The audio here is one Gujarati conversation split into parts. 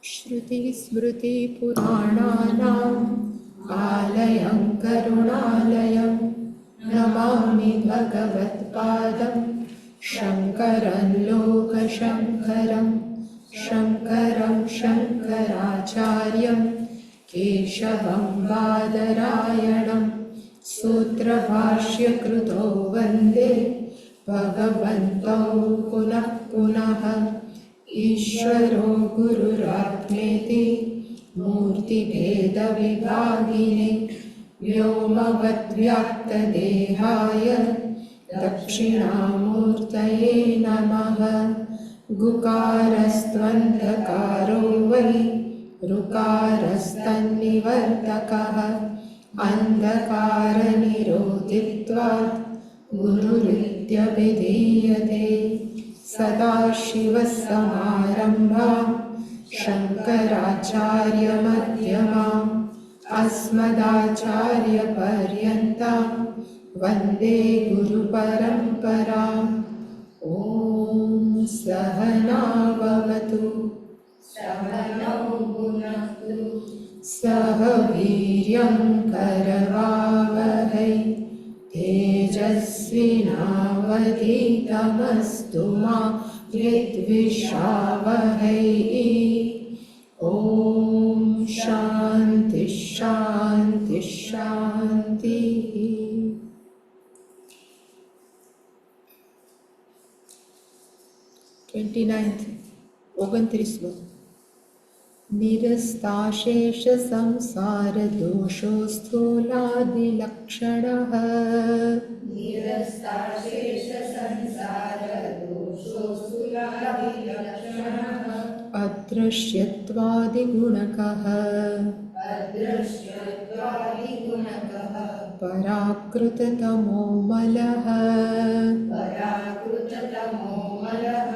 श्रुतिस्मृतिपुराणानाम् आलयं करुणालयं नमामि भगवत्पादं शङ्करं लोकशङ्करं शङ्करं शङ्कराचार्यं केशवं बादरायणं सूत्रभाष्यकृतो वन्दे भगवन्तौ पुनः पुनः। ईश्वरो गुरुरात्मेति मूर्तिभेदविभागिने व्योमवद्व्याप्तदेहाय दक्षिणामूर्तये नमः। गुकारस्त्वन्धकारो वै ऋकारस्तन्निवर्तकः अन्धकारनिरोधित्वात् गुरुरित्यभिधीयते। सदाशिवसमारम्भां शङ्कराचार्यमध्यमाम् अस्मदाचार्यपर्यन्तां वन्दे गुरुपरम्पराम्। ॐ सहना भवतु सहनौ भुनक्तु सह वीर्यं करवावहै तेजस्विनावधीतमस्तु मा विद्विषावहै। ॐ शान्ति शान्ति शान्तिः। 29th 29 निरस्ताशेष संसार दोषो स्थूलादिलक्षणः निरस्ताशेष संसार दोषो स्थूलादिलक्षणः अदृश्यत्वादिगुणकः अदृश्यत्वादिगुणकः पराकृततमोमलः पराकृततमोमलः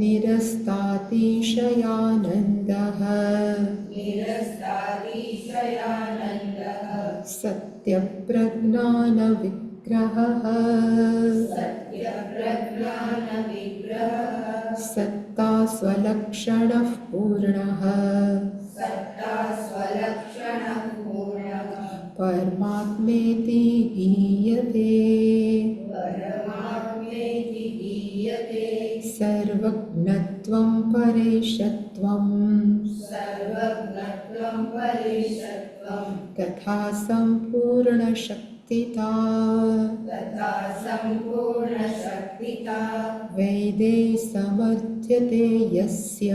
निरस्तातिशयानन्दः निरस्तातिशयानन्दः सत्यप्रज्ञानविग्रहः सत्यप्रज्ञानविग्रहः सत्ता स्वलक्षणः पूर्णः सत्ता स्वलक्षणः पूर्णः परमात्मेति गीयते परमात्मेति गीयते सर्वज्ञत्वं परेशत्वं सर्वज्ञत्वं परेशत्वं तथा सम्पूर्णशक्तिता तथा सम्पूर्णशक्तिता वैदे समर्थ्यते यस्य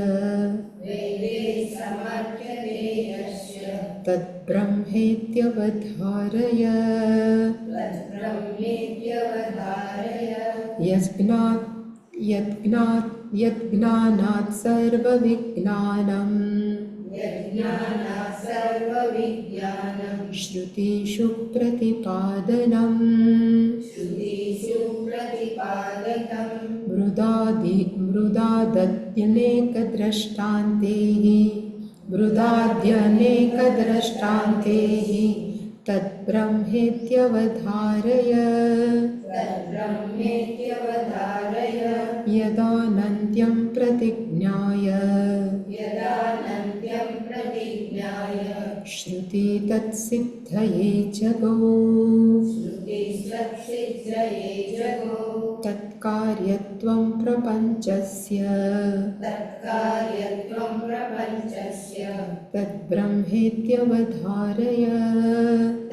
वेदे समर्थ्यते यस्य तद्ब्रह्मेत्यवधारय तद्ब्रह्मेत्यवधारय यज्ञानात् सर्वविज्ञानम् यज्ञानात् सर्वविज्ञानं श्रुतिषु प्रतिपादनम् श्रुतिषु प्रतिपादितं मृदाद्यनेकद्रष्टान्तेः तद्ब्रह्मेत्यवधारय तद्ब्रह्मेत्यवधारय यदानन्त्यं प्रतिज्ञाय यदानन्त्यं प्रतिज्ञाय श्रुति तत्सिद्धये जगो श्रुतिसत्सिद्धये जगो तत्कार्यत्वं प्रपञ्चस्य तत्कार्यत्वं प्रपञ्चस्य तद्ब्रह्मेत्यवधारय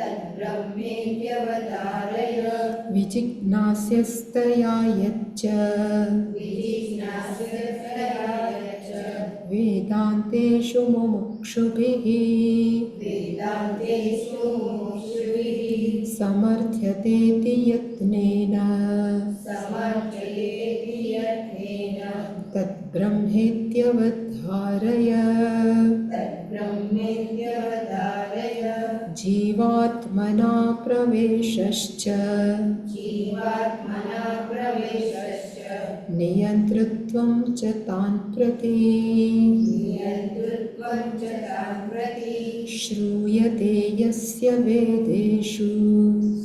तद्ब्रह्मेत्यवधारय विजिज्ञास्यस्तया यच्च विजिज्ञास्यतया च वेदान्तेषु मुमुक्षुभिः वेदान्तेषु मुमुक्षुभिः समर्थ्यतेति यत्नेन समर्थयेति यत्नेन तद्ब्रह्मेत्यवधारय तद्ब्रह्मेत्यवधारय जीवात्मना प्रवेशश्च जीवात्मना प्रवेशश्च नियन्तृत्वं च तान् प्रति नियन्तृत्वं च तान् प्रति श्रूयते यस्य वेदेषु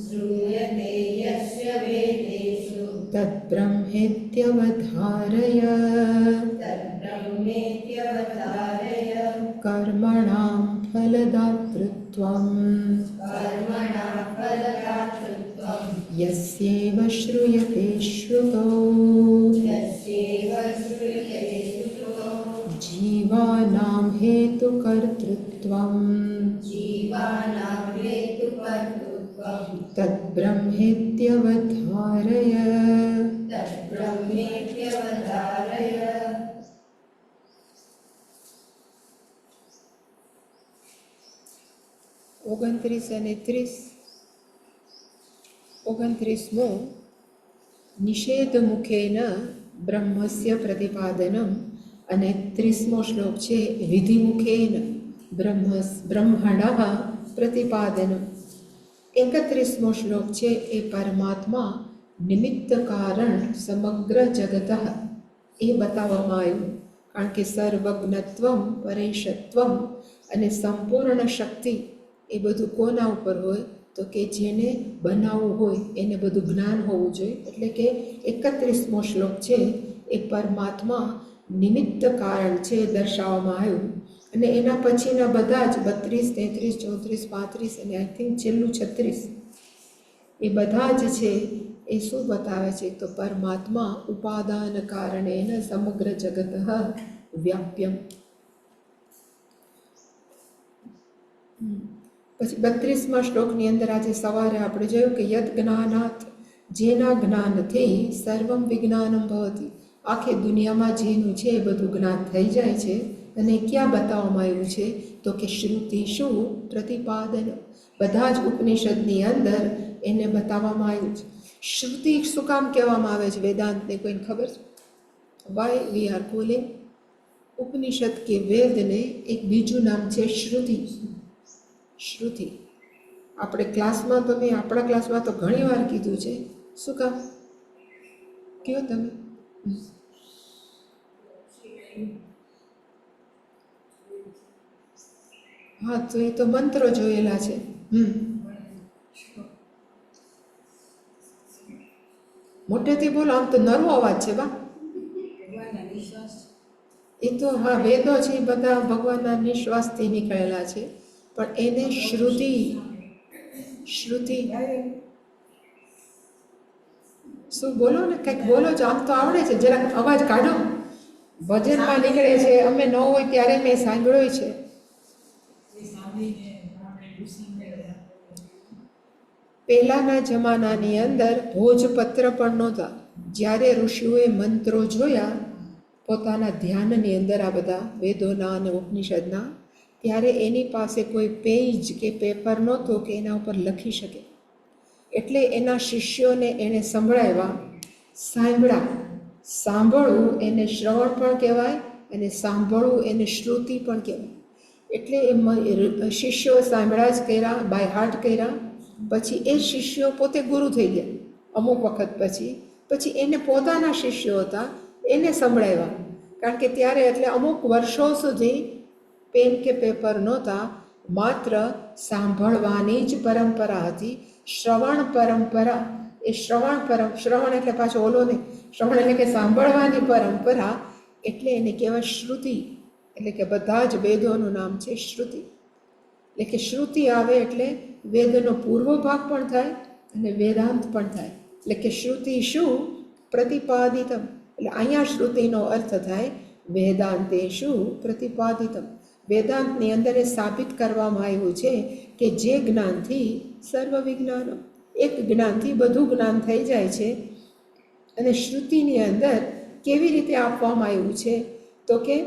श्रूयते यस्य वेदेषु तद्ब्रह्मेत्यवधारय तद्ब्रह्मेत्यवधारय કર્મણાં ફલદાતૃત્વં કર્મણા ફલદાતૃત્વં યસ્યૈવ શ્રૂયતે શ્રુતો યસ્યૈવ શ્રૂયતે શ્રુતો જીવાનાં હેતુકર્તૃત્વં જીવાનાં હેતુકર્તૃત્વં તદ્બ્રહ્મેત્યવધારય તદ્બ્રહ્મેત્યવધારય 29 અને 30. 29મો નિષેધ મુખેન બ્રહ્મસ્ય પ્રતિપાદનમ અને 30મો શ્લોક છે વિધિમુખેન બ્રહ્મણઃ પ્રતિપાદનમ. 31મો શ્લોક છે એ પરમાત્મા નિમિત્ત કારણ સમગ્ર જગત એ બતાવવામાં આવ્યું. કારણ કે સર્વજ્ઞત્વમ પરેશત્વમ અને સંપૂર્ણ શક્તિ એ બધું કોના ઉપર હોય તો કે જેને બનાવવું હોય એને બધું જ્ઞાન હોવું જોઈએ. એટલે કે 31મો શ્લોક છે એ પરમાત્મા નિમિત્ત કારણ છે દર્શાવવામાં આવ્યું. અને એના પછીના બધા જ 32, 33, 34, 35 અને આઈ થિંક છેલ્લું 36 એ બધા જ છે એ શું બતાવે છે તો પરમાત્મા ઉપાદાન કારણેન સમગ્ર જગત વ્યાપ્યમ. પછી 32મા શ્લોકની અંદર આજે સવારે આપણે જોયું કે યદ જ્ઞાનાત જેના જ્ઞાનથી સર્વમ વિજ્ઞાનમ ભવતી આખી દુનિયામાં જેનું છે એ બધું જ્ઞાન થઈ જાય છે. અને ક્યાં બતાવવામાં આવ્યું છે તો કે શ્રુતિ શું પ્રતિપાદન બધા જ ઉપનિષદની અંદર એને બતાવવામાં આવ્યું છે. શ્રુતિ શું કામ કહેવામાં આવે છે વેદાંતને કોઈને ખબર છે? વાય વી આર કોલિંગ ઉપનિષદ કે વેદને એક બીજું નામ છે શ્રુતિ. શ્રુતિ આપણે ક્લાસમાં તમે આપણા ક્લાસમાં તો ઘણી વાર કીધું છે. શું કામ કયો તમે? હા તો એ તો મંત્રો જોયેલા છે. મોટેથી બોલો, આમ તો નરવો અવાજ છે બા. એ તો હા વેદો છે એ બધા ભગવાનના નિશ્વાસથી નીકળેલા છે. પણ એને શ્રુતિ શું બોલો ને કંઈક બોલો છો. આમ તો આવડે છે, જરાક અવાજ કાઢો. ભજનમાં નીકળે છે, અમે ન હોય ત્યારે મેં સાંભળ્યો છે. પહેલાના જમાનાની અંદર ભોજપત્ર પણ નહોતા. જ્યારે ઋષિઓએ મંત્રો જોયા પોતાના ધ્યાનની અંદર આ બધા વેદોના અને ઉપનિષદના, ત્યારે એની પાસે કોઈ પેજ કે પેપર નહોતો કે એના ઉપર લખી શકે. એટલે એના શિષ્યોને એણે સાંભળવું એને શ્રવણ પણ કહેવાય અને સાંભળવું એને શ્રુતિ પણ કહેવાય. એટલે એ શિષ્યો સાંભળ્યા જ કર્યા, બાય હાર્ટ કર્યા. પછી એ શિષ્યો પોતે ગુરુ થઈ ગયા. અમુક વખત પછી એને પોતાના શિષ્યો હતા એને સંભળાવ્યા. કારણ કે ત્યારે એટલે અમુક વર્ષો સુધી પેન કે પેપર નહોતા, માત્ર સાંભળવાની જ પરંપરા હતી. શ્રવણ પરંપરા એ શ્રવણ એટલે પાછો ઓલો નહીં, શ્રવણ એટલે કે સાંભળવાની પરંપરા, એટલે એને કહેવાય શ્રુતિ. એટલે કે બધા જ વેદોનું નામ છે શ્રુતિ. એટલે કે શ્રુતિ આવે એટલે વેદનો પૂર્વ ભાગ પણ થાય અને વેદાંત પણ થાય. એટલે કે શ્રુતિ શું પ્રતિપાદિતમ. એટલે અહીંયા શ્રુતિનો અર્થ થાય વેદાંતે શું પ્રતિપાદિતમ. વેદાંતની અંદર એ સાબિત કરવામાં આવ્યું છે કે જે જ્ઞાનથી સર્વ વિજ્ઞાન, એક જ્ઞાનથી બધું જ્ઞાન થઈ જાય છે. અને શ્રુતિની અંદર કેવી રીતે આપવામાં આવ્યું છે તો કે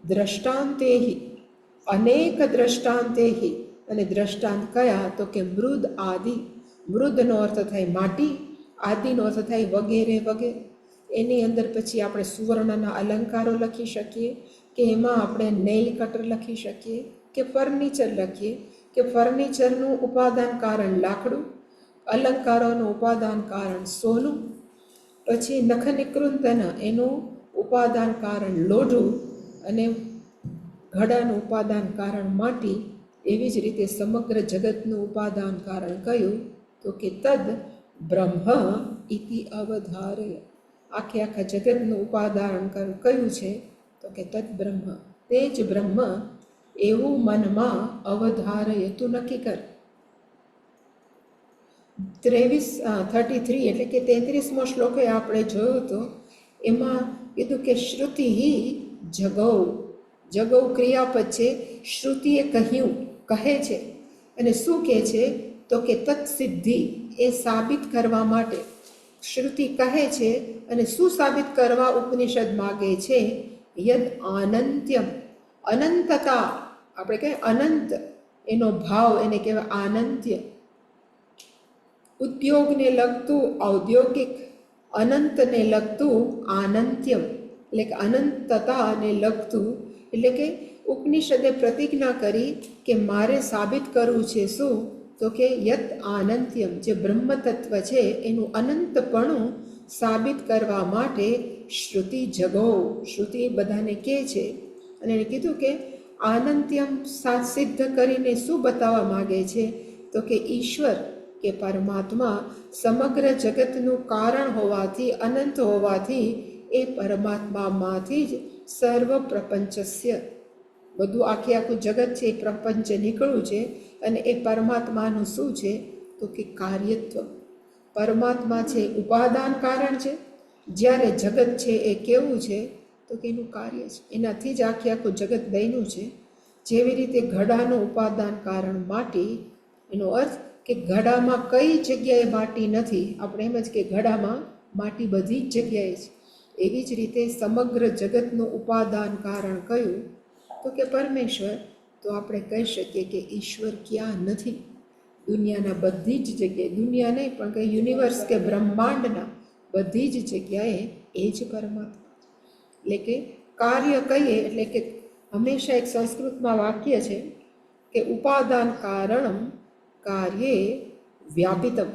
દ્રષ્ટાંતેહી, અનેક દ્રષ્ટાંતેહી. અને દ્રષ્ટાંત કયા તો કે મૃદ આદિ. મૃદનો અર્થ થાય માટી, આદિનો અર્થ થાય વગેરે વગેરે. એની અંદર પછી આપણે સુવર્ણના અલંકારો લખી શકીએ કે એમાં આપણે નેઇલ કટર લખી શકીએ કે ફર્નિચર લખીએ કે ફર્નિચરનું ઉપાદાન કારણ લાકડું, અલંકારોનું ઉપાદાન કારણ સોનું, પછી નખનિકૃંતન એનું ઉપાદાન કારણ લોઢું અને ઘડાનું ઉપાદાન કારણ માટી. એવી જ રીતે સમગ્ર જગતનું ઉપાદાન કારણ કયું તો કે તદ બ્રહ્મ ઇતિ અવધારય. આખા જગતનું ઉપાદાન કયું છે તો કે તદ બ્રહ્મ, તે જ બ્રહ્મ એવું મનમાં અવધારય, તું નક્કી કર. 33 એટલે કે 33મો શ્લોક આપણે જોયો હતો. એમાં કીધું કે શ્રુતિ જગૌ, જગૌ ક્રિયાપદ છે. શ્રુતિએ કહ્યું, કહે છે. અને શું કહે છે? તો કે તત્સિદ્ધિ, એ સાબિત કરવા માટે શ્રુતિ કહે છે. અને શું સાબિત કરવા ઉપનિષદ માગે છે? યદ આનંત્યમ, અનંતતા, આપણે કહીએ અનંત, એનો ભાવ એને કહેવાય આનંત્ય. ઉદ્યોગને લગતું ઔદ્યોગિક, અનંતને લગતું આનંત્યમ, એટલે કે અનંતતાને લગતું. એટલે કે ઉપનિષદે પ્રતિજ્ઞા કરી કે મારે સાબિત કરવું છે શું? તો કે યત આનંત્યમ, જે બ્રહ્મ તત્વ છે એનું અનંતપણું સાબિત કરવા માટે શ્રુતિ જગો, શ્રુતિ બધાને કહે છે. અને એને કીધું કે આનંત્યમ સિદ્ધ કરીને શું બતાવવા માગે છે? તો કે ઈશ્વર કે પરમાત્મા સમગ્ર જગતનું કારણ હોવાથી, અનંત હોવાથી, એ પરમાત્મામાંથી જ સર્વ પ્રપંચસ્ય, બધું આખું જગત છે એ પ્રપંચ નીકળ્યું છે. અને એ પરમાત્માનું શું છે? તો કે કાર્યત્વ. પરમાત્મા છે ઉપાદાન કારણ છે, જ્યારે જગત છે એ કેવું છે? તો કે એનું કાર્ય છે. એનાથી જ આખું જગત બન્યું છે. જેવી રીતે ઘડાનું ઉપાદાન કારણ માટી, એનો અર્થ કે ઘડામાં કઈ જગ્યાએ માટી નથી. આપણે એમ જ કે ઘડામાં માટી બધી જ જગ્યાએ છે. એવી જ રીતે સમગ્ર જગતનું ઉપાદાન કારણ કયું? તો કે પરમેશ્વર. તો આપણે કહી શકીએ કે ઈશ્વર ક્યાં નથી? દુનિયાના બધી જ જગ્યાએ, દુનિયા નહીં પણ કે યુનિવર્સ કે બ્રહ્માંડના બધી જ જગ્યાએ એ જ પરમાત્મા. એટલે કે કાર્ય કહીએ એટલે કે હંમેશા એક સંસ્કૃતમાં વાક્ય છે કે ઉપાદાન કારણમ કાર્યે વ્યાપિતમ.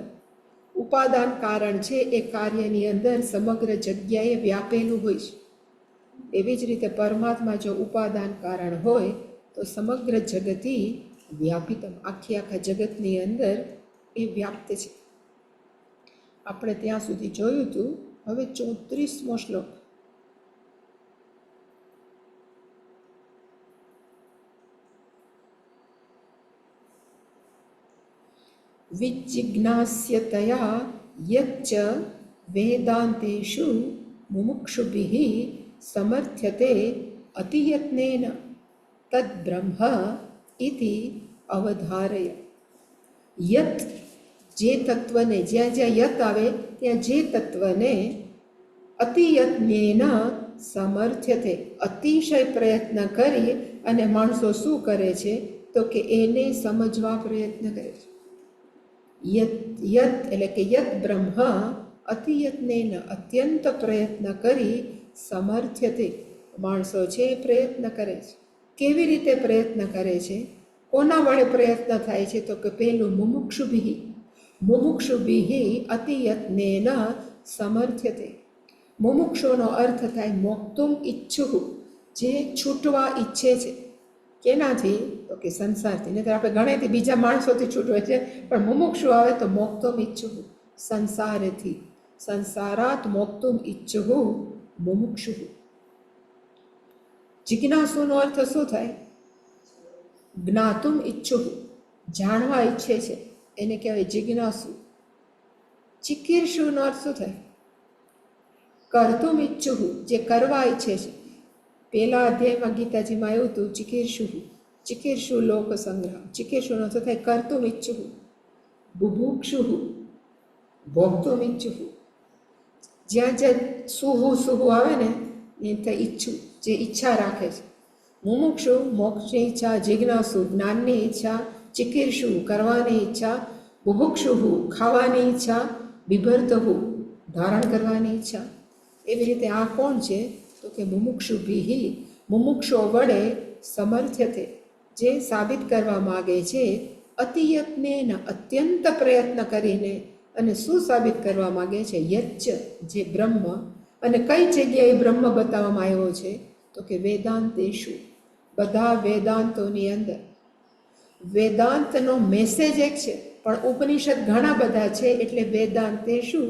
ઉપાદાન કારણ છે એ કાર્યની અંદર સમગ્ર જગ્યાએ વ્યાપેલું હોય છે. એવી જ રીતે પરમાત્મા જો ઉપાદાન કારણ હોય તો સમગ્ર જગતી વ્યાપિતમ, આખા જગતની અંદર એ વ્યાપ્ત છે. આપણે ત્યાં સુધી જોયું હતું. હવે 34મો શ્લોક. વિજિજ્ઞાસ્યતયા યચ્ચ વેદાંતેષુ મુમુક્ષુભિઃ સમર્થ્યતે અતિયત્નેન તદ્બ્રહ્મ ઇતિ અવધારય. યત, જે તત્વને, જ્યાં જ્યાં યત આવે ત્યાં જે તત્વને અતિયત્નેન સમર્થ્યતે, અતિશય પ્રયત્ન કરી અને માણસો શું કરે છે? તો કે એને સમજવા પ્રયત્ન કરે છે. યત એટલે કે યત બ્રહ્મ અતિયત્નેન, અત્યંત પ્રયત્ન કરી સમર્થ્યતે, માણસો છે એ પ્રયત્ન કરે છે. કેવી રીતે પ્રયત્ન કરે છે? કોના વડે પ્રયત્ન થાય છે? તો કે પહેલું મુમુક્ષુભિઃ, મુમુક્ષુભિઃ અતિયત્નેન સમર્થ્યતે. મુમુક્ષુનો અર્થ થાય મોક્તુમ ઈચ્છુઃ, જે છૂટવા ઈચ્છે છે. કેનાથી? તો કે સંસારથી. નહીં તો આપણે ગણેથી બીજા માણસોથી છૂટવે છે, પણ મુમુક્ષુ આવે તો મોક્તુમ ઈચ્છુઃ, સંસારેથી. સંસારાત મોક્તુમ ઈચ્છુઃ મુમુક્ષુઃ. જિજ્ઞાસુનો અર્થ શું થાય? જ્ઞાતુમ ઈચ્છુઃ, જાણવા ઈચ્છે છે, એને કહેવાય જિજ્ઞાસુ. ચિકીર્ષુનો અર્થ શું થાય? કર્તુમ ઈચ્છુઃ, જે કરવા ઈચ્છે છે. પહેલા અધ્યાયમાં ગીતાજીમાં આવ્યું હતું ચિકીર્ષુ, ચિકીર્ષુ લોક સંગ્રહ. ચિકીર્ષુનો અર્થ થાય કર્તુમ ઈચ્છુઃ. બુભુક્ષુઃ, ભોગતુમ ઈચ્છુઃ. જ્યાં જ્યાં સુહુ સુહુ આવે ને એ થાય ઈચ્છું, જે ઈચ્છા રાખે છે. મુમુક્ષુ મોક્ષની ઈચ્છા, જિજ્ઞાસુ જ્ઞાનની ઈચ્છા, ચિકીર્ષુ કરવાની ઈચ્છા, બુભુક્ષુ ખાવાની ઈચ્છા, બિભર્તહુ ધારણ કરવાની ઈચ્છા. એવી રીતે આ કોણ છે? તો કે મુમુક્ષુભિઃ, મુમુક્ષો વડે સમર્થ્યતે, જે સાબિત કરવા માગે છે. અતિયત્નેન, અત્યંત પ્રયત્ન કરીને. અને શું સાબિત કરવા માગે છે? યચ્ચ, જે બ્રહ્મ. અને કઈ જગ્યાએ બ્રહ્મ બતાવવામાં આવ્યો છે? તો કે વેદાંતેષુ, બધા વેદાંતોની અંદર. વેદાંતનો મેસેજ એક છે, પણ ઉપનિષદ ઘણા બધા છે, એટલે વેદાંતેષુ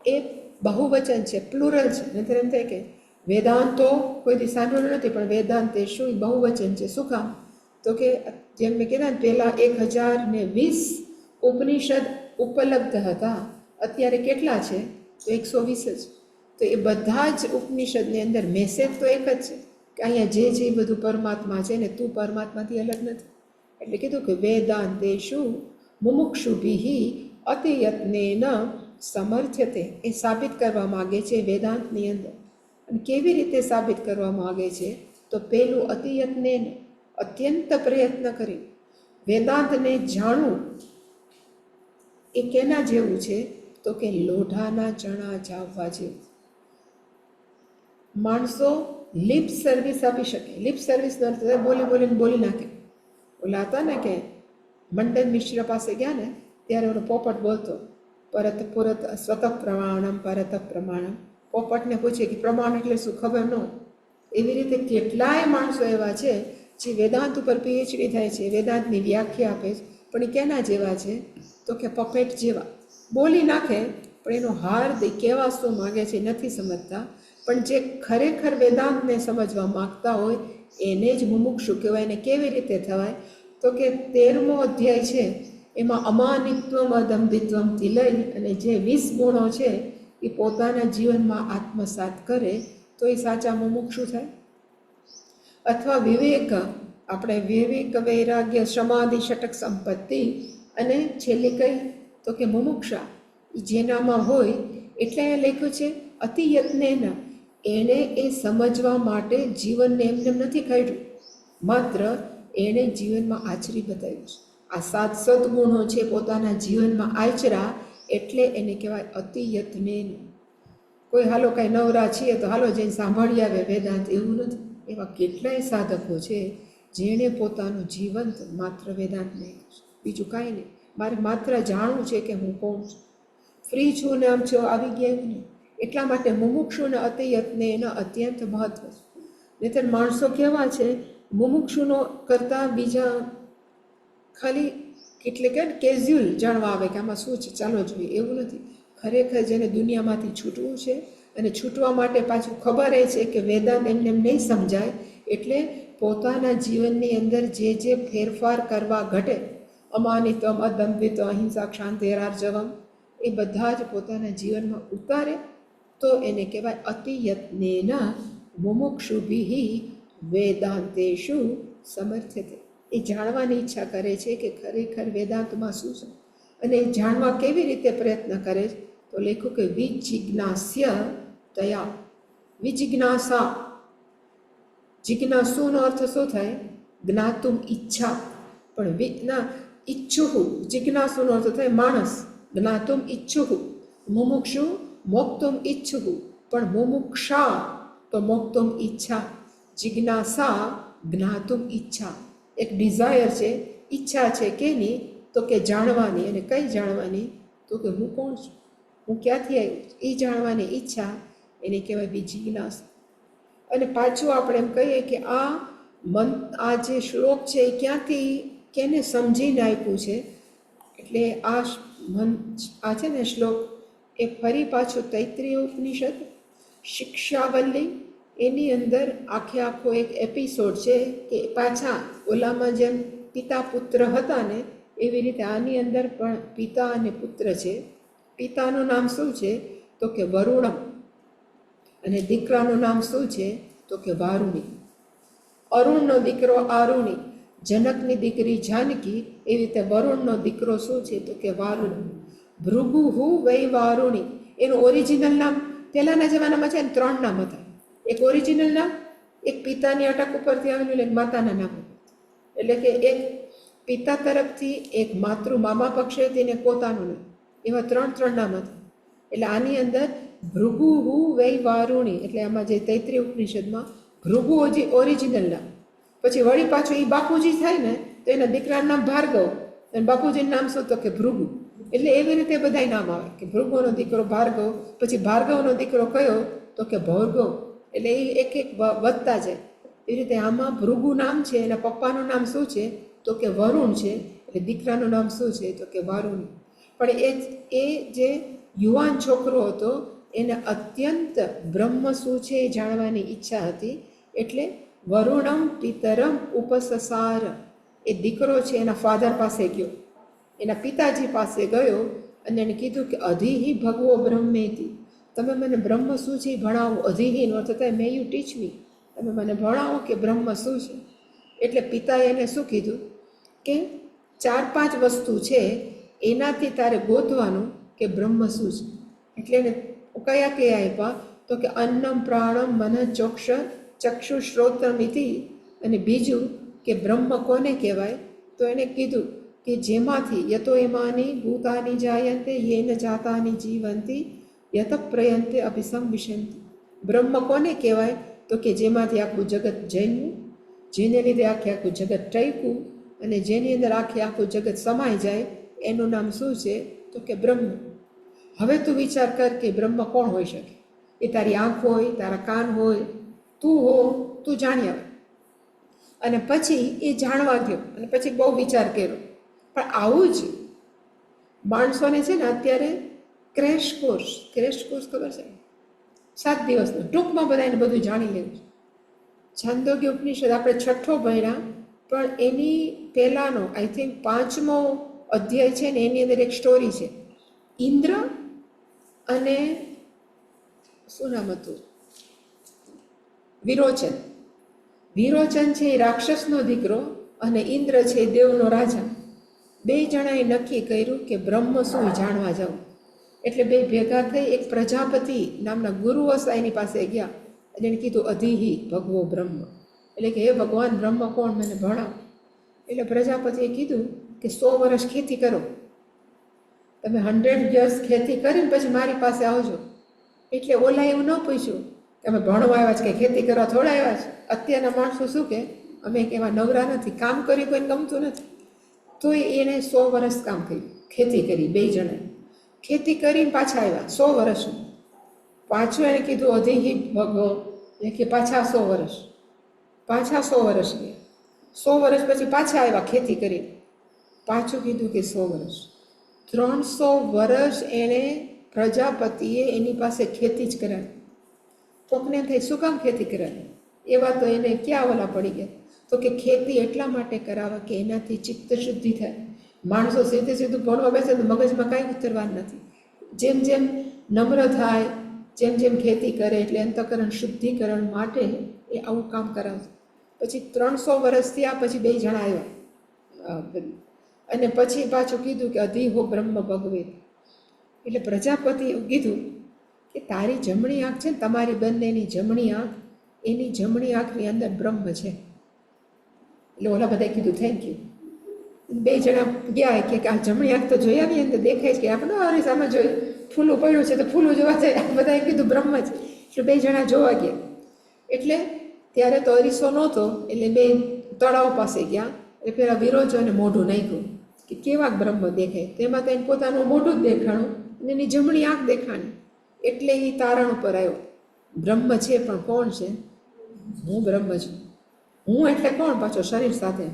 એ બહુવચન છે, પ્લુરલ છે. નહીતર એમ થાય કે વેદાંતો કોઈથી સાંભળ્યું નથી, પણ વેદાંતેષુ એ બહુવચન છે. શું કામ? તો કે જેમ મેં કીધા ને પહેલાં 1020 ઉપનિષદ ઉપલબ્ધ હતા, અત્યારે કેટલા છે? તો 120 જ. તો એ બધા જ ઉપનિષદની અંદર મેસેજ તો એક જ છે કે અહીંયા જે બધું પરમાત્મા છે ને તું પરમાત્માથી અલગ નથી. એટલે કીધું કે વેદાંતેષુ મુમુક્ષુભિ અતિયત્નેન સમર્થ્યતે, એ સાબિત કરવા માગે છે વેદાંતની અંદર. અને કેવી રીતે સાબિત કરવા માગે છે? તો પેલું અતિયત્નેન, અત્યંત પ્રયત્ન કરી વેદાંતને જાણવું. એ કેના જેવું છે? તો કે લોઢાના ચણા ચાવવા જેવું. માણસો લિપ સર્વિસ આપી શકે. લિપ સર્વિસનો અર્થ બોલીને બોલી નાખે. ઓલા હતા ને કે મંડન મિશ્ર પાસે ગયા ને ત્યારે ઓલો પોપટ બોલતો, પરત પુરત સ્વતઃ પ્રમાણમ પરત પ્રમાણમ. પોપટને પૂછે કે પ્રમાણ એટલે શું, ખબર ન હોય. એવી રીતે કેટલાય માણસો એવા છે જે વેદાંત ઉપર પીએચડી થાય છે, વેદાંતની વ્યાખ્યા આપે છે, પણ એ કેના જેવા છે? તો કે પપેટ જેવા. બોલી નાખે પણ એનો હાર્દ કેવા શું માગે છે નથી સમજતા. પણ જે ખરેખર વેદાંતને સમજવા માગતા હોય એને જ મુમુક્ષુ કહેવાય. એને કેવી રીતે થવાય? તો કે 13મો અધ્યાય છે એમાં અમાનિત્વમ અદંભિત્વમથી લઈ અને જે 20 ગુણો છે એ પોતાના જીવનમાં આત્મસાત કરે તો એ સાચા મુમુક્ષુ થાય. અથવા વિવેક, આપણે વિવેક, વૈરાગ્ય, સમાધિ, ષટક સંપત્તિ અને છેલ્લી કઈ? તો કે મુમુક્ષા. જેનામાં હોય એટલે એ લખ્યું છે અતિયત્નેન. એણે એ સમજવા માટે જીવનને એમને નથી કાઢ્યું, માત્ર એણે જીવનમાં આચરી બતાવ્યું છે. આ 7 સદગુણો છે પોતાના જીવનમાં આચરા એટલે એને કહેવાય અતિયત્નેન. કોઈ હાલો કાંઈ નવરા છીએ તો હાલો જઈને સાંભળી આવે વેદાંત, એવું નથી. એવા કેટલાય સાધકો છે જેણે પોતાનું જીવંત માત્ર વેદાંતને, બીજું કાંઈ નહીં. મારે માત્ર જાણવું છે કે હું કોણ છું, ફ્રી છું ને આમ છો આવી ગયા એવું નહીં. એટલા માટે મુમુક્ષુને અતિયત્ને એના અત્યંત મહત્વ છે. નહીંતર માણસો કેવા છે, મુમુક્ષુનો કરતાં બીજા ખાલી કેટલીક કેઝ્યુઅલ જાણવા આવે કે આમાં શું છે ચાલો જોઈએ, એવું નથી. ખરેખર જેને દુનિયામાંથી છૂટવું છે અને છૂટવા માટે પાછું ખબર એ છે કે વેદાંત એમને એમ નહીં સમજાય, એટલે પોતાના જીવનની અંદર જે ફેરફાર કરવા ઘટે, અમાનિત્વમ અદંભિત્વમ અહિંસા ક્ષાંતિ આર્જવમ, એ બધા જ પોતાના જીવનમાં ઉતારે તો એને કહેવાય અતિયત્નેન મુમુક્ષુભિ વેદાંતેષુ સમર્થ્યતે. એ જાણવાની ઈચ્છા કરે છે કે ખરેખર વેદાંતમાં શું છે અને એ જાણવા કેવી રીતે પ્રયત્ન કરે છે. તો લખ્યું કે વિજિજ્ઞાસ્ય તયા. વિજિજ્ઞાસા, જિજ્ઞાસુનો અર્થ શું થાય? જ્ઞાતુમ ઈચ્છા. પણ ઈચ્છુહુ, જિજ્ઞાસુનો અર્થ થાય માણસ. જ્ઞાતુમ ઈચ્છુહુ, મુમુક્ષુ મોક્તુમ ઈચ્છુહુ. પણ મુમુક્ષા તો મોક્તુમ ઈચ્છા. જિજ્ઞાસા જ્ઞાતુમ ઈચ્છા. એક ડિઝાયર છે, ઈચ્છા છે કેની? તો કે જાણવાની. અને કઈ જાણવાની? તો કે હું કોણ છું, હું ક્યાંથી આવ્યું છું, એ જાણવાની ઈચ્છા, એને કહેવાય વિજિજ્ઞાસા. અને પાછું આપણે એમ કહીએ કે આ જે શ્લોક છે એ ક્યાંથી કેને સમજીને આપ્યું છે? એટલે આ છે ને શ્લોક એ ફરી પાછું તૈત્રીય ઉપનિષદ શિક્ષાવલ્લી, એની અંદર આખો એક એપિસોડ છે કે પાછા ઓલામાં જેમ પિતા પુત્ર હતા ને એવી રીતે આની અંદર પણ પિતા અને પુત્ર છે. પિતાનું નામ શું છે? તો કે વરુણમ. અને દીકરાનું નામ શું છે? તો કે વારુણી. અરુણનો દીકરો આરુણી, જનકની દીકરી જાનકી, એવી રીતે વરુણનો દીકરો શું છે? તો કે વારુણી. ભૃગુહુ વૈ વારુણી, એનું ઓરિજિનલ નામ પહેલાના જમાનામાં છે ને 3 નામ હતા. એક ઓરિજિનલ નામ, એક પિતાની અટક ઉપરથી આવેલું, એક માતાના નામ. એટલે કે એક પિતા તરફથી, એક માતૃ મામા પક્ષેથી ને પોતાનું નામ, એવા 3 નામ હતા. એટલે આની અંદર ભૃગુહુ વૈ વારુણી, એટલે આમાં જે તૈત્રીય ઉપનિષદમાં ભૃગુ ઓરિજિનલ નામ, પછી વળી પાછું એ બાપુજી થાય ને તો એના દીકરાનું નામ ભાર્ગવ, અને બાપુજીનું નામ શું? તો કે ભૃગુ. એટલે એવી રીતે બધાય નામ આવે કે ભૃગુનો દીકરો ભાર્ગવ, પછી ભાર્ગવનો દીકરો કયો? તો કે ભૌર્ગવ. એટલે એ એક વધતા જાય. એવી રીતે આમાં ભૃગુ નામ છે, એના પપ્પાનું નામ શું છે? તો કે વરુણ છે. એટલે દીકરાનું નામ શું છે? તો કે વારુણી. પણ એ જે યુવાન છોકરો હતો એને અત્યંત બ્રહ્મ શું છે એ જાણવાની ઈચ્છા હતી. એટલે વરુણમ પિતરમ ઉપસસાર, એ દીકરો છે એના ફાધર પાસે ગયો, એના પિતાજી પાસે ગયો અને એને કીધું કે અધિહી ભગવો બ્રહ્મેતિ, તમે મને બ્રહ્મ શું છે એ ભણાવો. અધિહી નો અર્થ થાય મે યુ ટીચ મી, તમે મને ભણાવો કે બ્રહ્મ શું છે. એટલે પિતાએ એને શું કીધું કે 4-5 વસ્તુ છે એનાથી તારે ગોતવાનું કે બ્રહ્મ શું છે. એટલે એને કયા કયા આપ્યા તો કે અન્નમ પ્રાણમ મન ચક્ષુ શ્રોત્રમિતિ, અને બીજું કે બ્રહ્મ કોને કહેવાય તો એને કીધું કે જેમાંથી યતો એમાની ભૂતાની જાયંતે યેન જાતાની જીવંતી યત પ્રયંતે અભિસંવિશંતિ. બ્રહ્મ કોને કહેવાય તો કે જેમાંથી આખું જગત જન્મ્યું, જેને લીધે આખું જગત ટક્યું અને જેની અંદર આખું જગત સમાઈ જાય એનું નામ શું છે તો કે બ્રહ્મ. હવે તું વિચાર કર કે બ્રહ્મ કોણ હોઈ શકે. એ તારી આંખ હોય, તારા કાન હોય, તું હો, તું જાણી આવે. અને પછી એ જાણવા ગયો અને પછી બહુ વિચાર કર્યો. પણ આવું જ માણસોને છે ને અત્યારે ક્રેશ કોર્સ ખબર છે, 7 દિવસનો ટૂંકમાં બધાને બધું જાણી લેવું છે. છાંદોગ્ય ઉપનિષદ આપણે 6ઠ્ઠો ભણ્યા, પણ એની પહેલાંનો આઈ થિંક 5મો અધ્યાય છે ને એની અંદર એક સ્ટોરી છે. ઇન્દ્ર અને શું નામ હતું, વિરોચન છે એ રાક્ષસનો દીકરો અને ઇન્દ્ર છે એ દેવનો રાજા. 2 જણાએ નક્કી કર્યું કે બ્રહ્મ શું જાણવા જાવ. એટલે 2 ભેગા થઈ એક પ્રજાપતિ નામના ગુરુ હશે એની પાસે ગયા અને એને કીધું અધિહી ભગવો બ્રહ્મ, એટલે કે હે ભગવાન બ્રહ્મ કોણ, મને ભણાવો. એટલે પ્રજાપતિએ કીધું કે 100 વર્ષ ખેતી કરો, તમે 100 years ખેતી કરીને પછી મારી પાસે આવજો. એટલે ઓલા એવું ન પૂછ્યું કે અમે ભણવા આવ્યા છે કે ખેતી કરવા થોડા આવ્યા છે. અત્યારના માણસો શું કે અમે એવા નવરા નથી, કામ કરી કોઈને ગમતું નથી. તો એણે 100 વર્ષ કામ કર્યું, ખેતી કરી. 2 જણાએ ખેતી કરીને પાછા આવ્યા 100 વર્ષનું. પાછું એને કીધું અધિહી ભગવો, કે પાછા 100 વર્ષ ગયા. 100 વર્ષ પછી પાછા આવ્યા ખેતી કરીને, પાછું કીધું કે 100 વર્ષ. 300 વર્ષ એણે પ્રજાપતિએ એની પાસે ખેતી જ કરાવી. કોકને થઈ શું કામ ખેતી કરાવી, એવા તો એને ક્યાં ઓલા પડી ગયા તો કે ખેતી એટલા માટે કરાવે કે એનાથી ચિત્ત શુદ્ધિ થાય. માણસો સીધું ભણવા બેસે તો મગજમાં કાંઈ ઉતરવાનું નથી. જેમ જેમ નમ્ર થાય, જેમ ખેતી કરે એટલે અંતઃકરણ શુદ્ધિકરણ માટે એ આવું કામ કરાવશે. પછી 300 વર્ષ થયા પછી 2 જણા આવ્યા અને પછી પાછું કીધું કે અધિહો બ્રહ્મ ભગવે. એટલે પ્રજાપતિ એવું કીધું કે તારી જમણી આંખ છે ને, તમારી બંનેની જમણી આંખ, એની જમણી આંખની અંદર બ્રહ્મ છે. એટલે ઓલા બધાએ કીધું થેન્ક યુ. 2 જણા ગયા કે આ જમણી આંખ તો જોઈ આવી, અંદર દેખાય છે કે આપણે અરીસામાં જોયું ફૂલું પડ્યું છે તો ફૂલું જોવા જાય. બધાએ કીધું બ્રહ્મ જ. એટલે 2 જણા જોવા ગયા. એટલે ત્યારે તો અરીસો નહોતો, એટલે 2 તળાવ પાસે ગયા. એટલે પેલા વિરોચને મોઢું નાખ્યું કે કેવા બ્રહ્મ દેખાય. તેમાં તો એને પોતાનું મોઢું જ દેખાણું અને એની જમણી આંખ દેખાણી. એટલે એ તારણ ઉપર આવ્યો, બ્રહ્મ છે પણ કોણ છે, હું બ્રહ્મ છું. હું એટલે કોણ, પાછો શરીર સાથે.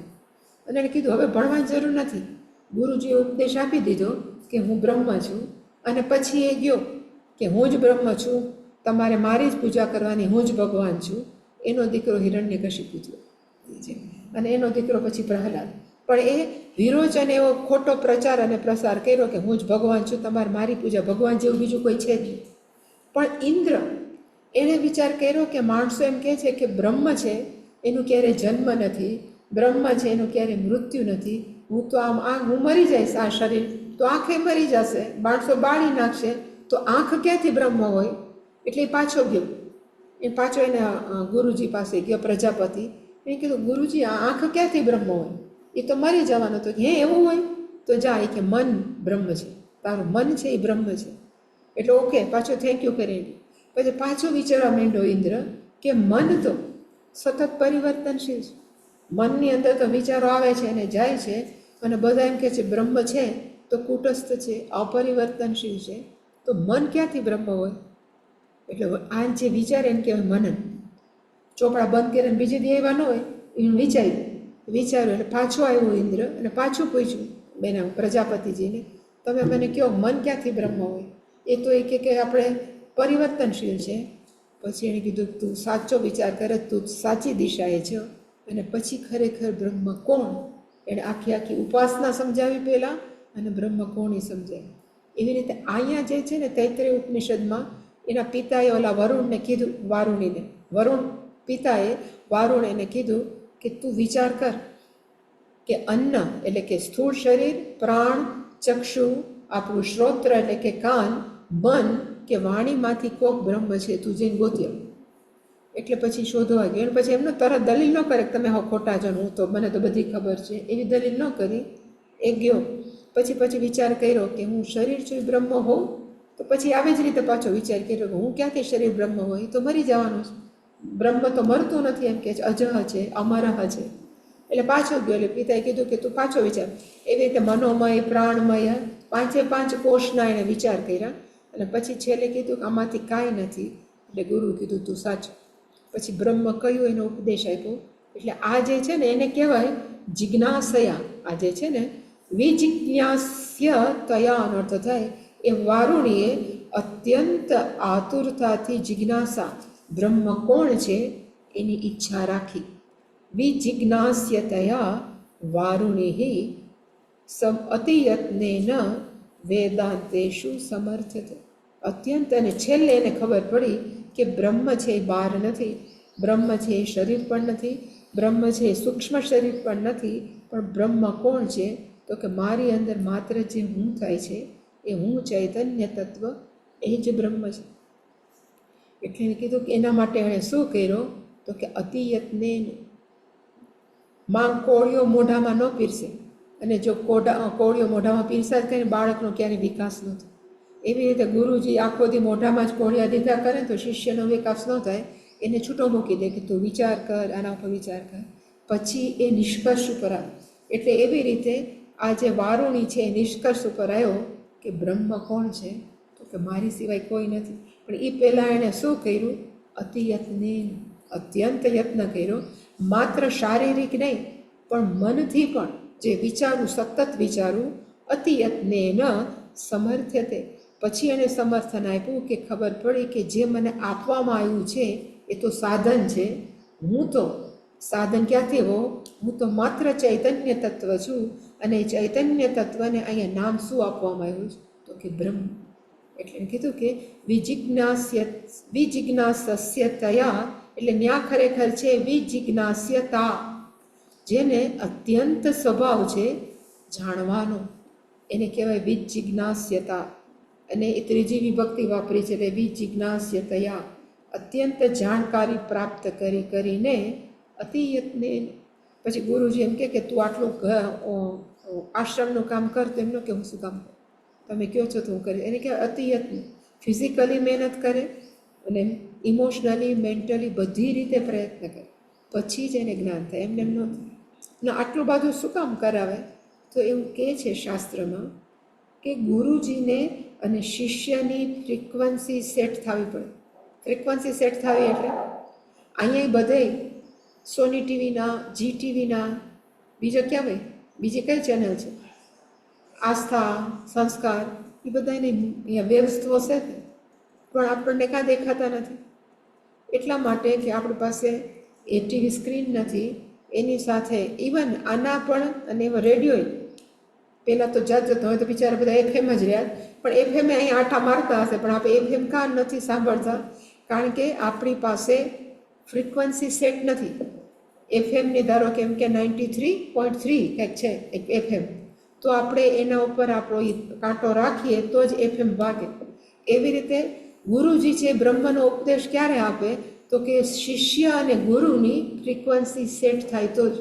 અને એને કીધું હવે ભણવાની જરૂર નથી. ગુરુજીએ ઉપદેશ આપી દીધો કે હું બ્રહ્મ છું. અને પછી એ ગયો કે હું જ બ્રહ્મ છું, તમારે મારી જ પૂજા કરવાની, હું જ ભગવાન છું. એનો દીકરો હિરણ્યકશિપુ થયો અને એનો દીકરો પછી પ્રહલાદ. પણ એ વિરોચન એવો ખોટો પ્રચાર અને પ્રસાર કર્યો કે હું જ ભગવાન છું, તમારે મારી પૂજા, ભગવાન જેવું બીજું કોઈ છે જ નહીં. પણ ઇન્દ્ર એણે વિચાર કર્યો કે માણસો એમ કહે છે કે બ્રહ્મ છે એનું ક્યારેય જન્મ નથી, બ્રહ્મ છે એનું ક્યારેય મૃત્યુ નથી. હું તો હું મરી જઈશ, આ શરીર તો આંખે મરી જશે, માણસો બાળી નાખશે, તો આંખ ક્યાંથી બ્રહ્મ હોય. એટલે એ પાછો ગયો. એ પાછો એના ગુરુજી પાસે ગયો પ્રજાપતિ. એને કીધું ગુરુજી આ આંખ ક્યાંથી બ્રહ્મ હોય, એ તો મરી જવાનો. તો હે એવું હોય તો જા, એ કે મન બ્રહ્મ છે, તારું મન છે એ બ્રહ્મ છે. એટલે ઓકે, પાછો થેન્ક યુ કરીને પછી પાછો વિચારવા માંડ્યો ઇન્દ્ર કે મન તો સતત પરિવર્તનશીલ છે. મનની અંદર તો વિચારો આવે છે અને જાય છે, અને બધા એમ કહે છે બ્રહ્મ છે તો કૂટસ્થ છે, અપરિવર્તનશીલ છે, તો મન ક્યાંથી બ્રહ્મ હોય. એટલે આ જે વિચારે એને કહેવાય મનન. ચોપડા બંધ કરીને બીજે દી એવા ન હોય, એને વિચાર્યું એટલે પાછો આવ્યો ઇન્દ્ર અને પાછું પૂછ્યું બેના પ્રજાપતિજીને, તમે મને કહો મન ક્યાંથી બ્રહ્મ હોય. એ તો એ કે આપણે પરિવર્તનશીલ છે. પછી એણે કીધું તું સાચો વિચાર કરે, તું સાચી દિશાએ છો, અને પછી ખરેખર બ્રહ્મ કોણ એણે આખી ઉપાસના સમજાવી પહેલાં અને બ્રહ્મ કોણ એ સમજાવી. એવી રીતે અહીંયા જે છે ને તૈત્રીય ઉપનિષદમાં એના પિતાએ ઓલા વરુણને કીધું, વરુણ પિતાએ વારુણ એને કીધું કે તું વિચાર કર કે અન્ન એટલે કે સ્થૂળ શરીર, પ્રાણ, ચક્ષુ, આપણું શ્રોત્ર એટલે કે કાન, મન કે વાણીમાંથી કોક બ્રહ્મ છે, તું જઈને ગોત્યો. એટલે પછી શોધવા ગયો. પછી એમનો તરત દલીલ ન કરે કે તમે હો ખોટા છો, હું તો મને તો બધી ખબર છે, એવી દલીલ ન કરી. એ ગયો. પછી વિચાર કર્યો કે હું શરીર છું બ્રહ્મ હોઉં, તો પછી આવી જ રીતે પાછો વિચાર કર્યો કે હું ક્યાંથી શરીર બ્રહ્મ હોય, તો મરી જવાનું છે. બ્રહ્મ તો મરતું નથી, એમ કે અજહ છે, અમરહ છે. એટલે પાછો ગયો. એટલે પિતાએ કીધું કે તું પાછો વિચાર. એવી રીતે મનોમય, પ્રાણમય, 5 કોષના એણે વિચાર કર્યા. અને પછી છેલ્લે કીધું કે આમાંથી કાંઈ નથી. એટલે ગુરુ કીધું તું સાચું. પછી બ્રહ્મ કયું એનો ઉપદેશ આપ્યો. એટલે આ જે છે ને એને કહેવાય જિજ્ઞાસયા. આ જે છે ને વિજિજ્ઞાસ્ય તયાનો અર્થ થાય એ વારુણીએ અત્યંત આતુરતાથી જિજ્ઞાસા, બ્રહ્મ કોણ છે એની ઈચ્છા રાખી. વિજિજ્ઞાસ્યતયા વારુણિ અતિયત્નેન વેદાંતેષુ સમર્થતે. અત્યંત, અને છેલ્લે એને ખબર પડી કે બ્રહ્મ છે એ બહાર નથી, બ્રહ્મ છે એ શરીર પણ નથી, બ્રહ્મ છે એ સૂક્ષ્મ શરીર પણ નથી, પણ બ્રહ્મ કોણ છે તો કે મારી અંદર માત્ર જે હું થાય છે એ હું ચૈતન્ય તત્વ, એ જ બ્રહ્મ છે. એટલે એને કીધું કે એના માટે એણે શું કર્યો તો કે અતિયત્ને કોળીઓ મોઢામાં ન પીરસે. અને જો કોળીઓ મોઢામાં પીરસા જ કરીને બાળકનો ક્યારેય વિકાસ ન થાય. એવી રીતે ગુરુજી આખો દી મોઢામાં જ કોળિયા દીધા કરે તો શિષ્યનો વિકાસ ન થાય. એને છૂટો મૂકી દે કે તું વિચાર કર, આના ઉપર વિચાર કર, પછી એ નિષ્કર્ષ ઉપર આવે. એટલે એવી રીતે આ જે વારુણી છે એ નિષ્કર્ષ ઉપર આવ્યો કે બ્રહ્મ કોણ છે તો કે મારી સિવાય કોઈ નથી. પણ એ પહેલાં એણે શું કર્યું? અતિયત્ને, અત્યંત યત્ન કર્યો. માત્ર શારીરિક નહીં પણ મનથી પણ જે વિચારું, સતત વિચારું, અતિયત્ને ન સમર્થ્યતે. પછી એને સમર્થન આપ્યું કે ખબર પડી કે જે મને આપવામાં આવ્યું છે એ તો સાધન છે. હું તો સાધન ક્યાંથી હો? હું તો માત્ર ચૈતન્ય તત્વ છું. અને ચૈતન્ય તત્વને અહીંયા નામ શું આપવામાં આવ્યું છે તો કે બ્રહ્મ. એટલે કીધું કે વિજિજ્ઞાસ્યતયા, એટલે ન્યા ખરેખર છે વિજિજ્ઞાસ્યતા, જેને અત્યંત સ્વભાવ છે જાણવાનો, એને કહેવાય વિજિજ્ઞાસ્યતા. અને એ ત્રીજી વિભક્તિ વાપરી છે એટલે વિજિજ્ઞાસ્યતયા, અત્યંત જાણકારી પ્રાપ્ત કરીને અતિયત્ને. પછી ગુરુજી એમ કે તું આટલું આશ્રમનું કામ કર, તો એમનો કે હું શું કામ કરું, તમે કહો છો તો હું કરીશ. એને કહેવાય અતિયત્ન. ફિઝિકલી મહેનત કરે અને ઇમોશનલી, મેન્ટલી બધી રીતે પ્રયત્ન કરે, પછી જ એને જ્ઞાન થાય. એમને એમ ન થાય. ને આટલું બધું શું કામ કરાવે? તો એવું કહે છે શાસ્ત્રમાં કે ગુરુજીને અને શિષ્યની ફ્રિકવન્સી સેટ થવી પડે. ફ્રિકવન્સી સેટ થવી એટલે અહીંયા બધે સોની ટીવીના, જી ટીવીના, બીજો ક્યાં ભાઈ, બીજી કઈ ચેનલ છે, આસ્થા, સંસ્કાર, એ બધાની અહીંયા વ્યવસ્થાઓ છે, પણ આપણને કાં દેખાતા નથી. એટલા માટે કે આપણી પાસે એ ટીવી સ્ક્રીન નથી. એની સાથે ઇવન આના પણ, અને એમાં રેડિયો પહેલાં તો જાત જતો હોય તો બિચારા બધા એફએમ જ રહ્યા, પણ એફએમ અહીંયા આંટા મારતા હશે, પણ આપણે એફએમ કાં નથી સાંભળતા? કારણ કે આપણી પાસે ફ્રિકવન્સી સેટ નથી. એફએમની ધારો કેમ કે 93.3 કંઈક છે એક એફએમ, તો આપણે એના ઉપર આપણો કાંટો રાખીએ તો જ એફએમ વાગે. એવી રીતે ગુરુજી છે બ્રહ્મનો ઉપદેશ ક્યારે આપે તો કે શિષ્ય અને ગુરુની ફ્રિકવન્સી સેટ થાય તો જ.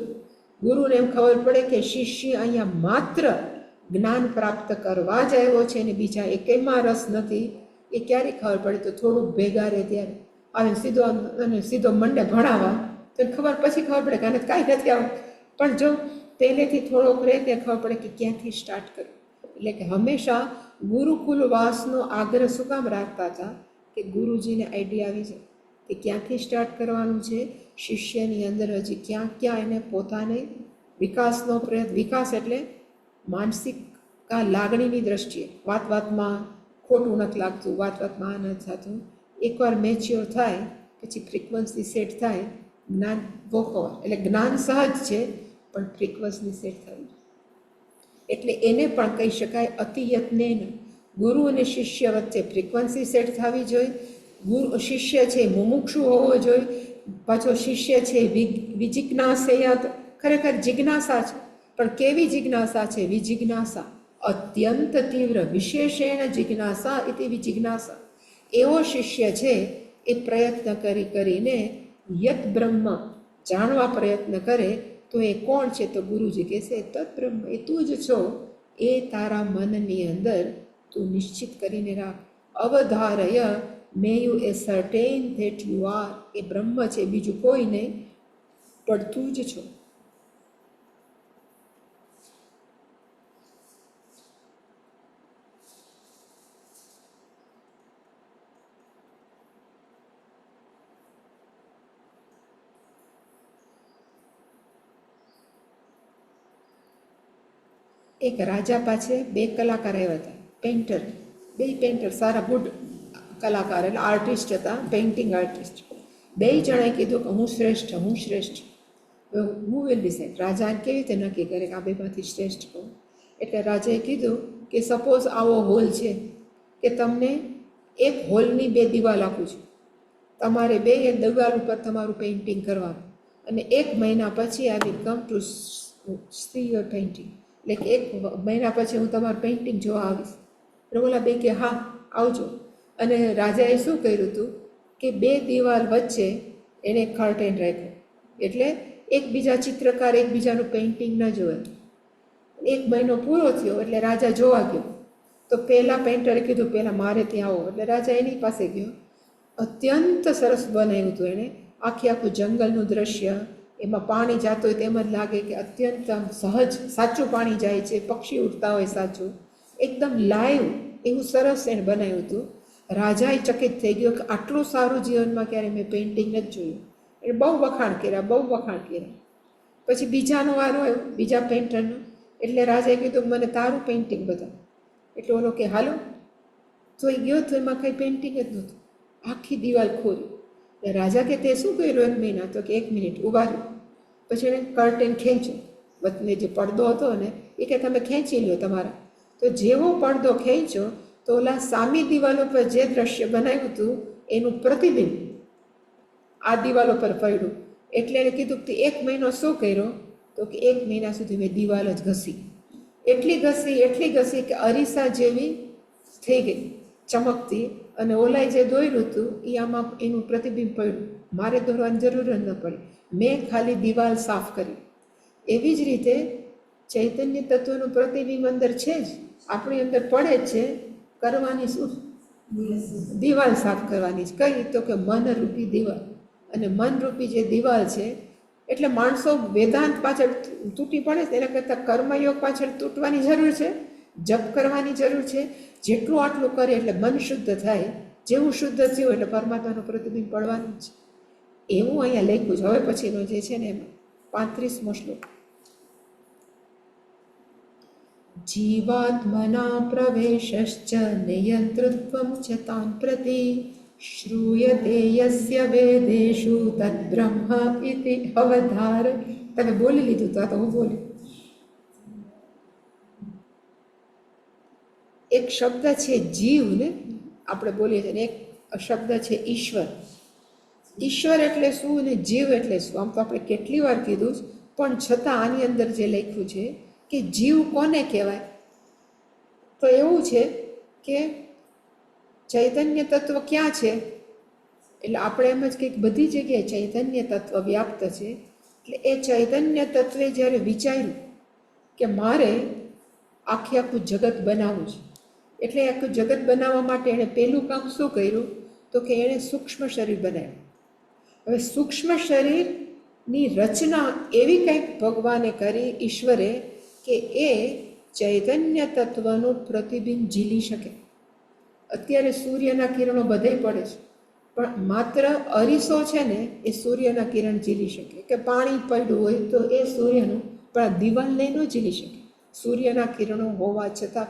ગુરુને એમ ખબર પડે કે શિષ્ય અહીંયા માત્ર જ્ઞાન પ્રાપ્ત કરવા જ આવ્યો છે અને બીજા એકેયમાં રસ નથી. એ ક્યારે ખબર પડે? તો થોડુંક ભેગા રહે ત્યારે આવે, સીધો મંડે ભણાવવા તો ખબર, પછી ખબર પડે કે આને કાંઈ નથી આવતું. પણ જો પહેલેથી થોડોક રહે ત્યાં ખબર પડે કે ક્યાંથી સ્ટાર્ટ કરવું. એટલે કે હંમેશા ગુરુકુલ વાસનો આગ્રહ શું કામ રાખતા હતા? કે ગુરુજીને આઈડિયા આવી જાય કે ક્યાંથી સ્ટાર્ટ કરવાનું છે, શિષ્યની અંદર હજી ક્યાં ક્યાં એને પોતાને વિકાસનો પ્રયત્ન. વિકાસ એટલે માનસિક લાગણીની દ્રષ્ટિએ, વાતમાં ખોટું નથી લાગતું, વાતમાં આ નથી થતું. એકવાર મેચ્યોર થાય પછી ફ્રિકવન્સી સેટ થાય, જ્ઞાન વોકઓવર. એટલે જ્ઞાન સહજ છે પણ ફ્રીક્વન્સી સેટ થવી. એટલે એને પણ કહી શકાય અતિ યત્નેન. ગુરુ અને શિષ્ય વચ્ચે ફ્રીક્વન્સી સેટ થવી જોઈએ. ગુરુ શિષ્ય છે મુમુક્ષુ હોવો જોઈએ. પાછો શિષ્ય છે વિજિજ્ઞાસેયત, ખરેખર જિજ્ઞાસા છે, પણ કેવી જિજ્ઞાસા છે? વિજિજ્ઞાસા, અત્યંત તીવ્ર, વિશેષેણ જિજ્ઞાસા ઇતિ વિજિજ્ઞાસા. એવો શિષ્ય છે એ પ્રયત્ન કરીને યત બ્રહ્મ જાણવા પ્રયત્ન કરે. તો એ કોણ છે? તો ગુરુજી કહેશે તત બ્રહ્મ, એ તું જ છો. એ તારા મનની અંદર તું નિશ્ચિત કરીને રાખ. અવધારય, may you ascertain that you are. એ બ્રહ્મ છે, બીજું કોઈ નહીં, પણ તું જ છો. એક રાજા પાસે 2 કલાકાર આવ્યા હતા, પેઇન્ટર. 2 પેઇન્ટર, સારા ગુડ કલાકાર, એટલે આર્ટિસ્ટ હતા, પેઇન્ટિંગ આર્ટિસ્ટ. 2 જણાએ કીધું કે હું શ્રેષ્ઠ, હું શ્રેષ્ઠ. હું વિલ ડિસાઇડ. રાજાને કેવી રીતે નક્કી કરે કે આ બેમાંથી શ્રેષ્ઠ કોણ? એટલે રાજાએ કીધું કે સપોઝ આવો હોલ છે કે તમને એક હોલની 2 દિવાલ આપું છું. તમારે 2 દિવાલ ઉપર તમારું પેઇન્ટિંગ કરવાનું, અને 1 મહિના પછી I will come to see your painting. એટલે કે 1 મહિના પછી હું તમારું પેઇન્ટિંગ જોવા આવીશ. એટલે ઓલા 2 કે હા આવજો. અને રાજાએ શું કર્યું હતું કે 2 દિવાલ વચ્ચે એણે કર્ટેન રાખ્યો, એટલે એકબીજા ચિત્રકાર એકબીજાનું પેઇન્ટિંગ ન જોવે. 1 મહિનો પૂરો થયો એટલે રાજા જોવા ગયો. તો પહેલાં પેઇન્ટરે કીધું પહેલાં મારે ત્યાં આવો. એટલે રાજા એની પાસે ગયો. અત્યંત સરસ બનાવ્યું હતું એણે, આખું જંગલનું દ્રશ્ય, એમાં પાણી જાતું હોય તેમ જ લાગે કે અત્યંત સહજ સાચું પાણી જાય છે, પક્ષી ઉડતા હોય સાચું, એકદમ લાઈવ એવું સરસ એણે બનાવ્યું હતું. રાજાએ ચકિત થઈ ગયો કે આટલું સારું જીવનમાં ક્યારે મેં પેઇન્ટિંગ નથી જોયું. એટલે બહુ વખાણ કર્યા. પછી બીજાનો વારો આવ્યો, બીજા પેઇન્ટરનો. એટલે રાજાએ કીધું કે મને તારું પેઇન્ટિંગ બતાવ. એટલે ઓલો કે હાલો. તો એ ગયો તો એમાં કંઈ પેઇન્ટિંગ જ નહોતું, આખી દિવાલ ખોલી. એટલે રાજા કે તે શું કર્યું 1 મહિના? તો કે 1 મિનિટ ઊભા રહ્યો. પછી એણે કર્ટેન ખેંચ્યો, વચ્ચે જે પડદો હતો ને એ કે તમે ખેંચી લો તમારા. તો જેવો પડદો ખેંચ્યો તો ઓલા સામી દિવાલો પર જે દ્રશ્ય બનાવ્યું હતું એનું પ્રતિબિંબ આ દિવાલો પર પડ્યું. એટલે એણે કીધું કે 1 મહિનો શું કર્યો? તો કે 1 મહિના સુધી મેં દિવાલ જ ઘસી. એટલી ઘસી કે અરીસા જેવી થઈ ગઈ, ચમકતી. અને ઓલાએ જે દોર્યું હતું એ આમાં એનું પ્રતિબિંબ પડ્યું. મારે દોરવાની જરૂર જ ન પડી, મેં ખાલી દિવાલ સાફ કરી. એવી જ રીતે ચૈતન્ય તત્વનું પ્રતિબિંબ અંદર છે જ, આપણી અંદર પડે જ છે. કરવાની શું? દિવાલ સાફ કરવાની જ. કઈ? તો કે મનરૂપી દિવાલ. અને મનરૂપી જે દિવાલ છે, એટલે માણસો વેદાંત પાછળ તૂટી પડે છે, એના કરતાં કર્મયોગ પાછળ તૂટવાની જરૂર છે, જપ કરવાની જરૂર છે. જેટલું આટલું કરે એટલે મન શુદ્ધ થાય. જેવું શુદ્ધ થયું એટલે પરમાત્માનું પ્રતિબિંબ પડવાનું જ છે. એવું અહીંયા લખ્યું છે. હવે પછીનો જે છે ને એમાં 35મો શ્લોક. જીવાત્મના પ્રવેશશ્ચ નિયંતૃત્વં ચ તાન પ્રતિ શ્રૂયતે યસ્ય વેદેષુ તદ્બ્રહ્મ ઇતિ અવધાર. તમે બોલી લીધું તો આ તો હું બોલી. એક શબ્દ છે જીવ ને આપણે બોલીએ છીએ, એક શબ્દ છે ઈશ્વર. ઈશ્વર એટલે શું ને જીવ એટલે શું? આમ તો આપણે કેટલી વાર કીધું, પણ છતાં આની અંદર જે લખ્યું છે કે જીવ કોને કહેવાય? તો એવું છે કે ચૈતન્ય તત્વ ક્યાં છે? એટલે આપણે એમ જ કંઈક બધી જગ્યાએ ચૈતન્ય તત્વ વ્યાપ્ત છે. એટલે એ ચૈતન્ય તત્વે જ્યારે વિચાર્યું કે મારે આખું જગત બનાવવું છે, એટલે આખું જગત બનાવવા માટે એણે પહેલું કામ શું કર્યું? તો કે એણે સૂક્ષ્મ શરીર બનાવ્યું. હવે સૂક્ષ્મ શરીરની રચના એવી કંઈક ભગવાને કરી, ઈશ્વરે, કે એ ચૈતન્ય તત્વનું પ્રતિબિંબ ઝીલી શકે. અત્યારે સૂર્યના કિરણો બધે પડે છે, પણ માત્ર અરીસો છે ને એ સૂર્યના કિરણ ઝીલી શકે. કે પાણી પડ્યું હોય તો એ સૂર્યનું, પણ દિવાલને ન ઝીલી શકે સૂર્યના કિરણો હોવા છતાં.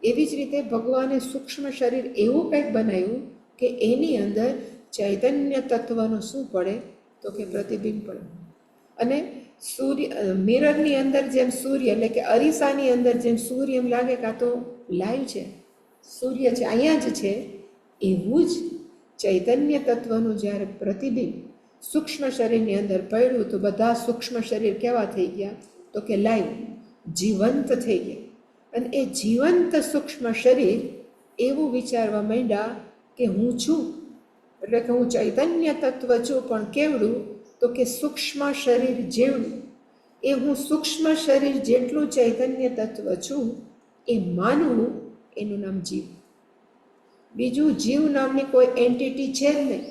એવી જ રીતે ભગવાને સૂક્ષ્મ શરીર એવું કંઈક બનાવ્યું કે એની અંદર ચૈતન્ય તત્વનું શું પડે? તો કે પ્રતિબિંબ પડે. અને મિરરની અંદર જેમ સૂર્ય એટલે કે અરીસાની અંદર જેમ સૂર્ય એમ લાગે કે આ તો લાઈવ છે, સૂર્ય છે, અહીંયા જ છે, એવું જ ચૈતન્ય તત્વનું જ્યારે પ્રતિબિંબ સૂક્ષ્મ શરીરની અંદર પડ્યું તો બધા સૂક્ષ્મ શરીર કેવા થઈ ગયા? તો કે લાઈવ, જીવંત થઈ ગયા. અને એ જીવંત સૂક્ષ્મ શરીર એવું વિચારવા માંડ્યા કે હું છું, એટલે કે હું ચૈતન્ય તત્વ છું, પણ કેવડું? તો કે સૂક્ષ્મ શરીર જેવડું. એ હું સૂક્ષ્મ શરીર જેટલું ચૈતન્ય તત્વ છું એ માનવું, એનું નામ જીવ. બીજું જીવ નામની કોઈ એન્ટિટી છે જ નહીં,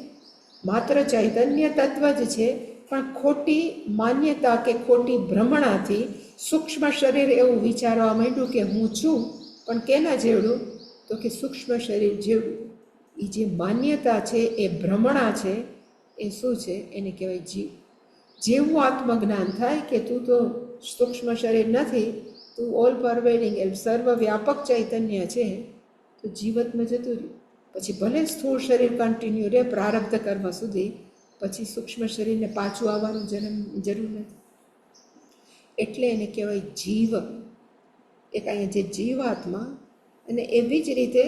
માત્ર ચૈતન્ય તત્વ જ છે. પણ ખોટી માન્યતા કે ખોટી ભ્રમણાથી સૂક્ષ્મ શરીર એવું વિચારવા માંડ્યું કે હું છું, પણ કેના જેવડું? તો કે સૂક્ષ્મ શરીર જેવડું. એ જે માન્યતા છે, એ ભ્રમણા છે, એ શું છે? એને કહેવાય જીવ. જેવું આત્મજ્ઞાન થાય કે તું તો સૂક્ષ્મ શરીર નથી, તું ઓલ પરવેડિંગ એટલે સર્વવ્યાપક ચૈતન્ય છે, તો જીવતમાં જતું રહ્યું. પછી ભલે સ્થૂળ શરીર કન્ટિન્યુ રહે પ્રારબ્ધ કર્મ સુધી, પછી સૂક્ષ્મ શરીરને પાછું આવવાનું જરૂર નથી. એટલે એને કહેવાય જીવ. એક અહીંયા જે જીવાત્મા. અને એવી જ રીતે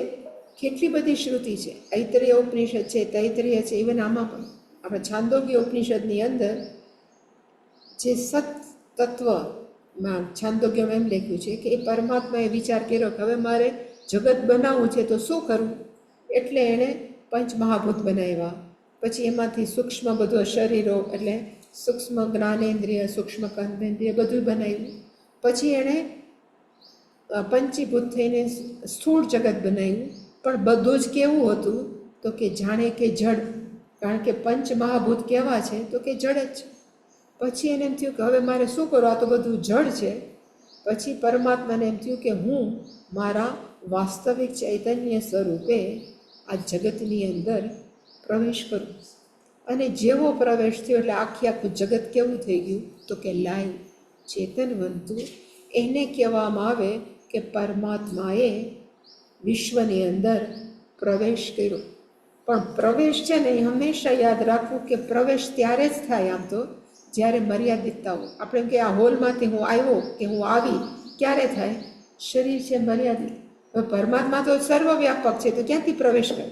કેટલી બધી શ્રુતિ છે. ઐતરેય ઉપનિષદ છે, તૈતરીય છે, ઇવન આમાં પણ આપણે છાંદોગ્ય ઉપનિષદની અંદર જે સત તત્વમાં છાંદોગ્યમાં એમ લખ્યું છે કે એ પરમાત્માએ વિચાર કર્યો કે હવે મારે જગત બનાવવું છે તો શું કરવું? એટલે એણે પંચમહાભૂત બનાવ્યા. પછી એમાંથી સૂક્ષ્મ બધો શરીરો એટલે સૂક્ષ્મ જ્ઞાનેન્દ્રિય, સૂક્ષ્મ કર્મેન્દ્રિય બધું બનાવ્યું. પછી એણે પંચીભૂત થઈને સ્થૂળ જગત બનાવ્યું. પણ બધું જ કેવું હતું? તો કે જાણે કે જડ. કારણ કે પંચમહાભૂત કેવા છે? તો કે જડ જ છે. પછી એને એમ થયું કે હવે મારે શું કરવું? આ તો બધું જડ છે. પછી પરમાત્માને એમ થયું કે હું મારા વાસ્તવિક ચૈતન્ય સ્વરૂપે આ જગતની અંદર પ્રવેશ કરું. અને જેવો પ્રવેશ થયો એટલે આખું જગત કેવું થઈ ગયું? તો કે લાઈવ, ચેતનવંતું. એને કહેવામાં આવે કે પરમાત્માએ વિશ્વની અંદર પ્રવેશ કર્યો. પણ પ્રવેશ છે ને એ હંમેશા યાદ રાખવું કે પ્રવેશ ત્યારે જ થાય આમ તો જ્યારે મર્યાદિતતા હોય. આપણે કે આ હોલમાંથી હું આવ્યો કે હું આવી, ક્યારે થાય? શરીર છે મર્યાદિત. હવે પરમાત્મા તો સર્વવ્યાપક છે, તો ક્યાંથી પ્રવેશ કરે?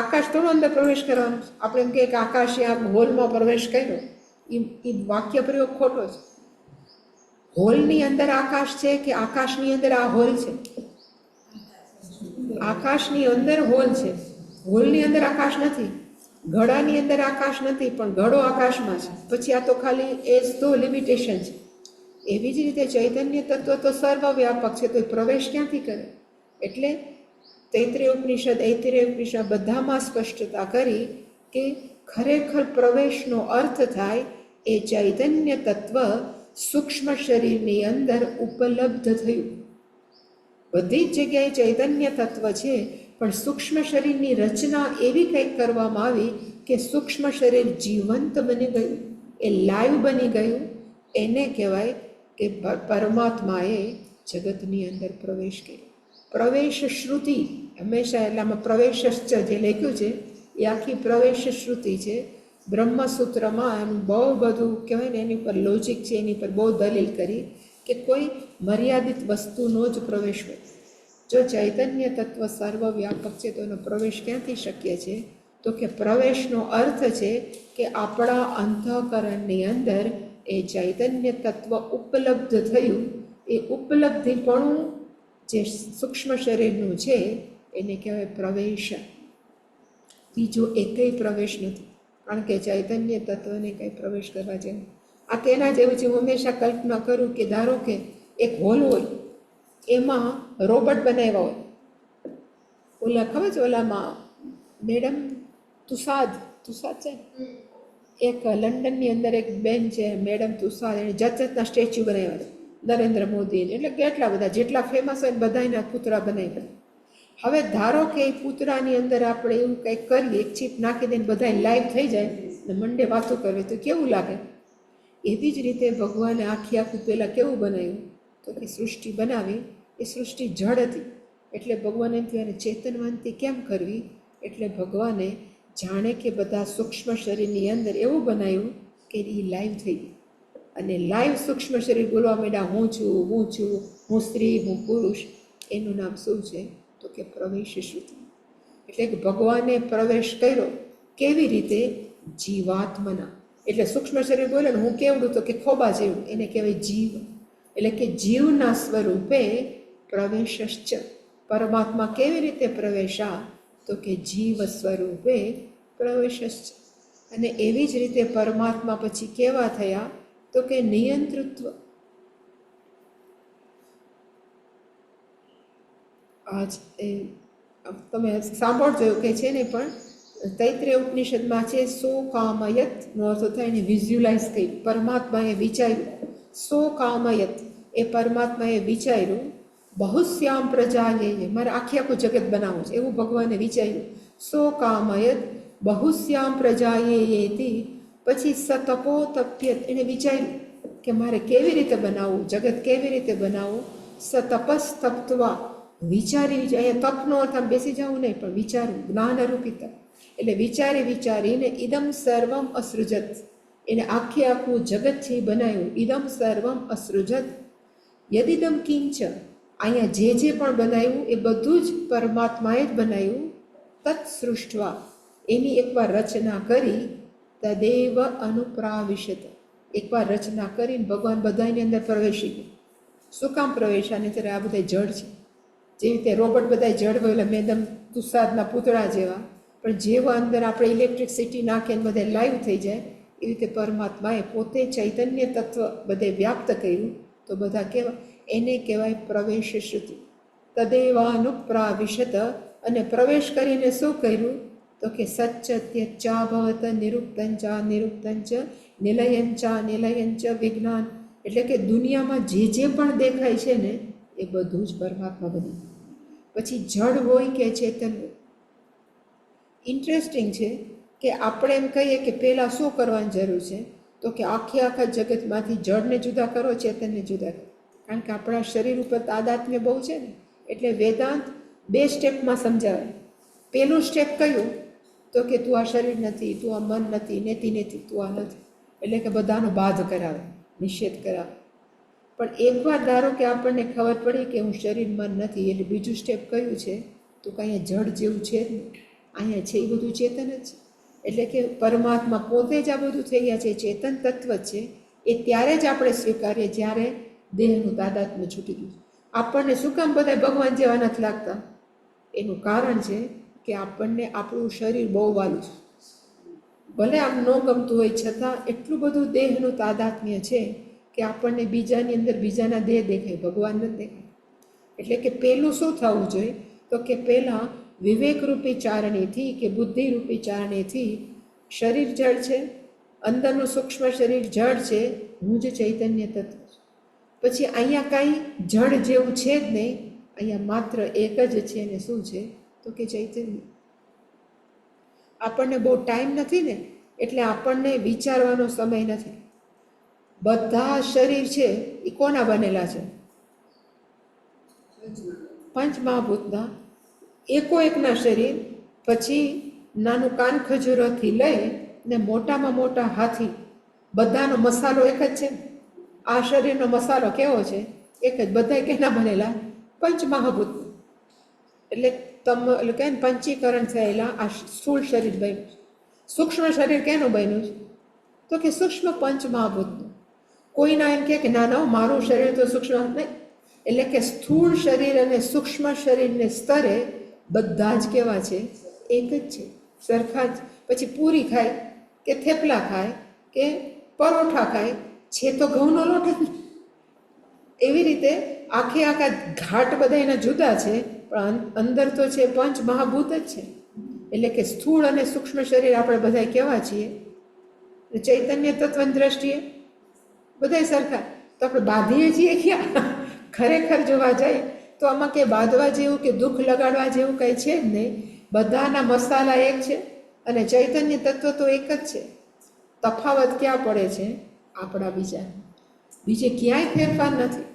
આકાશ થોડો અંદર પ્રવેશ કરવાનો. આપણે એમ કે આકાશે આ હોલમાં પ્રવેશ કર્યો, એ વાક્ય પ્રયોગ ખોટો છે. હોલની અંદર આકાશ છે કે આકાશની અંદર આ હોલ છે? આકાશની અંદર હોલ છે, હોલની અંદર આકાશ નથી. ઘડાની અંદર આકાશ નથી, પણ ઘડો આકાશમાં છે. પછી આ તો ખાલી એજ તો લિમિટેશન છે. એવી જ રીતે ચૈતન્ય તત્વ તો સર્વવ્યાપક છે, તો એ પ્રવેશ ક્યાંથી કરે? એટલે તૈત્રીય ઉપનિષદ, ઐતરેય ઉપનિષદ બધામાં સ્પષ્ટતા કરી કે ખરેખર પ્રવેશનો અર્થ થાય એ ચૈતન્ય તત્વ સૂક્ષ્મ શરીરની અંદર ઉપલબ્ધ થયું. બધી જ જગ્યાએ ચૈતન્ય તત્વ છે, પણ સૂક્ષ્મ શરીરની રચના એવી કંઈક કરવામાં આવી કે સૂક્ષ્મ શરીર જીવંત બની ગયું, એ લાઈવ બની ગયું. એને કહેવાય કે પરમાત્માએ જગતની અંદર પ્રવેશ કર્યો. પ્રવેશ શ્રુતિ હંમેશા એટલામાં પ્રવેશશ્ચ જે લખ્યું છે એ આખી પ્રવેશ શ્રુતિ છે. બ્રહ્મસૂત્રમાં એનું બહુ બધું કહેવાય ને, એની પર લોજિક છે, એની પર બહુ દલીલ કરી કે કોઈ મર્યાદિત વસ્તુનો જ પ્રવેશ હોય. જો ચૈતન્ય તત્વ સર્વવ્યાપક છે તો એનો પ્રવેશ ક્યાંથી શક્ય છે? તો કે પ્રવેશનો અર્થ છે કે આપણા અંતઃકરણની અંદર એ ચૈતન્ય તત્વ ઉપલબ્ધ થયું. એ ઉપલબ્ધિપણું જે સૂક્ષ્મ શરીરનું છે એને કહેવાય પ્રવેશ. બીજો એકેય પ્રવેશ નથી, કારણ કે ચૈતન્ય તત્વને કંઈ પ્રવેશ કરવા જેવું. આ તેના જેવું છે. હું હંમેશા કલ્પના કરું કે ધારો કે એક હોલ હોય, એમાં રોબોટ બનાવ્યા હોય. ઓલા ખબર છે, ઓલામાં મેડમ તુસાદ છે ને, એક લંડનની અંદર એક બેન છે મેડમ તુસાદ, એને જાતના સ્ટેચ્યુ બનાવ્યા હતા નરેન્દ્ર મોદીને. એટલે કેટલા બધા જેટલા ફેમસ હોય ને બધા એના પૂતળા બનાવ્યા. હવે ધારો કે એ પૂતળાની અંદર આપણે એવું કંઈક કરીએ, એક ચીપ નાખી દઈને બધા લાઈવ થઈ જાય ને મંડે વાતો કરવી, તો કેવું લાગે? એવી જ રીતે ભગવાને આખું પહેલાં કેવું બનાવ્યું? તો કે સૃષ્ટિ બનાવી, એ સૃષ્ટિ જડ હતી. એટલે ભગવાને એમ થયું એને ચેતનવંતી કેમ કરવી? એટલે ભગવાને જાણે કે બધા સૂક્ષ્મ શરીરની અંદર એવું બનાવ્યું કે એ લાઈવ થઈ ગઈ. અને લાઈવ સૂક્ષ્મ શરીર બોલવા માંડ્યા, હું છું, હું સ્ત્રી, હું પુરુષ. એનું નામ શું છે? તો કે પ્રવેશ શ્રુતિ. એટલે કે ભગવાને પ્રવેશ કર્યો. કેવી રીતે? જીવાત્મના. એટલે સૂક્ષ્મ શરીર બોલે ને હું કેવડું? તો કે ખોબા જેવું. એને કહેવાય જીવ. એટલે કે જીવના સ્વરૂપે પ્રવેશશ્ચ. પરમાત્મા કેવી રીતે પ્રવેશા? તો કે જીવ સ્વરૂપે પ્રવેશશ્ચ. અને એવી જ રીતે પરમાત્મા પછી કેવા થયા? તો કે નિયંતૃત્વ. આજ તમે સાંભળજો કે છે ને, પણ તૈત્રીય ઉપનિષદમાં છે સો કામયત નો અર્થ થાય એને વિઝ્યુલાઇઝ કરી. પરમાત્માએ વિચાર્યું, સો કામયત, એ પરમાત્માએ વિચાર્યું, બહુશ્યામ પ્રજાએ, મારે આખું જગત બનાવવું છે એવું ભગવાને વિચાર્યું. સો કામયત બહુશ્યામ પ્રજાએ એથી પછી સતપો તપ્યત, એને વિચાર્યું કે મારે કેવી રીતે બનાવવું, જગત કેવી રીતે બનાવવું. સતપસ્તપ્ત્વા, વિચારી, અહીંયા તપનો અર્થ આમ બેસી જવું નહીં, પણ વિચારવું, જ્ઞાનરૂપી તપ. એટલે વિચારીને ઇદમ સર્વમ અસૃજત, એને આખું જગતથી બનાવ્યું. ઇદમ સર્વમ અસૃજત યદિદમ કિંચ, અહીંયા જે પણ બનાવ્યું એ બધું જ પરમાત્માએ જ બનાવ્યું. તત્સૃષ્ટવા, એની એકવાર રચના કરી. તદેવ અનુપ્રાવિશત, એકવાર રચના કરીને ભગવાન બધાની અંદર પ્રવેશી ગયા. શું કામ પ્રવેશ્યા? ને ત્યારે આ બધા જડ છે. જેવી રીતે રોબોટ બધા જડ હોય, એટલે મેદમ તુષાદના પૂતળા જેવા. પણ જેવા અંદર આપણે ઇલેક્ટ્રિસિટી નાખીને બધે લાઈવ થઈ જાય, એવી રીતે પરમાત્માએ પોતે ચૈતન્ય તત્વ બધે વ્યક્ત કર્યું. તો બધા કેવા? એને કહેવાય પ્રવેશ શ્રુતિ. તદેવાનુપ્રાવિશત, અને પ્રવેશ કરીને શું કર્યું? તો કે સચ્ચત્યચ્ચાભવત નિરુક્તંચા નિરુક્તંચ નિલયંચ વિજ્ઞાન. એટલે કે દુનિયામાં જે પણ દેખાય છે ને એ બધું જ પરમાત્મા બન્યું. પછી જડ હોય કે ચેતન હોય. ઇન્ટરેસ્ટિંગ છે કે આપણે એમ કહીએ કે પહેલાં શું કરવાની જરૂર છે? તો કે આખા જગતમાંથી જડને જુદા કરો, ચેતનને જુદા કરો. કારણ કે આપણા શરીર ઉપર તાદાત્મ્ય બહુ છે ને, એટલે વેદાંત 2 સ્ટેપમાં સમજાવે. પહેલું સ્ટેપ કયું? તો કે તું આ શરીર નથી, તું આ મન નથી, નેતિ તું આ નથી. એટલે કે બધાનો બાધ કરાવે, નિષેધ કરાવે. પણ એકવાર ધારો કે આપણને ખબર પડી કે હું શરીર મન નથી, એટલે બીજું સ્ટેપ કયું છે? તો કે અહીંયા જડ જેવું છે જ નહીં, અહીંયા છે એ બધું ચેતન જ છે. એટલે કે પરમાત્મા પોતે જ આ બધું થઈ ગયા છે, ચેતન તત્વ છે. એ ત્યારે જ આપણે સ્વીકારીએ જ્યારે દેહનું તાદાત્મ્ય છૂટી ગયું. આપણને શું કામ બધા ભગવાન જેવા નથી લાગતા? એનું કારણ છે કે આપણને આપણું શરીર બહુ વાલું છે. ભલે આમ ન ગમતું હોય છતાં એટલું બધું દેહનું તાદાત્મ્ય છે કે આપણને બીજાની અંદર બીજાના દેહ દેખાય, ભગવાન નથી દેખાય. એટલે કે પહેલું શું થવું જોઈએ? તો કે પહેલાં વિવેકરૂપી ચારણીથી કે બુદ્ધિરૂપી ચારણીથી શરીર જળ છે, અંદરનું સૂક્ષ્મ શરીર જળ છે, હું જ ચૈતન્ય તત્વ છું. પછી અહીંયા કાંઈ જળ જેવું છે જ નહીં, અહીંયા માત્ર એક જ છે. ને શું છે? તો કે ચૈતન્ય. આપણને બહુ ટાઈમ નથી ને, એટલે આપણને વિચારવાનો સમય નથી. બધા શરીર છે એ કોના બનેલા છે? પંચમહાભૂતના. એકના શરીર, પછી નાનું કાન ખજૂરોથી લઈ ને મોટામાં મોટા હાથી, બધાનો મસાલો એક જ છે. આ શરીરનો મસાલો કેવો છે? એક જ. બધા કેના બનેલા? પંચમહાભૂત. એટલે એટલે કહે ને પંચીકરણ થયેલા આ સ્થૂળ શરીર બન્યું. સૂક્ષ્મ શરીર કેનું બન્યું છે? તો કે સૂક્ષ્મ પંચમહાભૂતનું. કોઈના એમ કે ના મારું શરીર તો સૂક્ષ્મ નહીં. એટલે કે સ્થૂળ શરીર અને સૂક્ષ્મ શરીરને સ્તરે બધા જ કેવા છે? એક જ છે, સરખા જ. પછી પૂરી ખાય કે થેપલા ખાય કે પરોઠા ખાય, છે તો ઘઉંનો લોટ જ. એવી રીતે આખા ઘાટ બધા એના જુદા છે, પણ અંદર તો છે પંચ મહાભૂત જ છે. એટલે કે સ્થૂળ અને સૂક્ષ્મ શરીર આપણે બધા કેવા છીએ? ચૈતન્ય તત્વની દ્રષ્ટિએ બધા સરખા. તો આપણે બાંધીએ છીએ ક્યાં? ખરેખર જોવા જાય તો આમાં કે બાંધવા જેવું કે દુઃખ લગાડવા જેવું કંઈ છે જ નહીં. બધાના મસાલા એક છે અને ચૈતન્ય તત્વ તો એક જ છે. તફાવત ક્યાં પડે છે? આપણા વિચાર. બીજે ક્યાંય ફેરફાર નથી.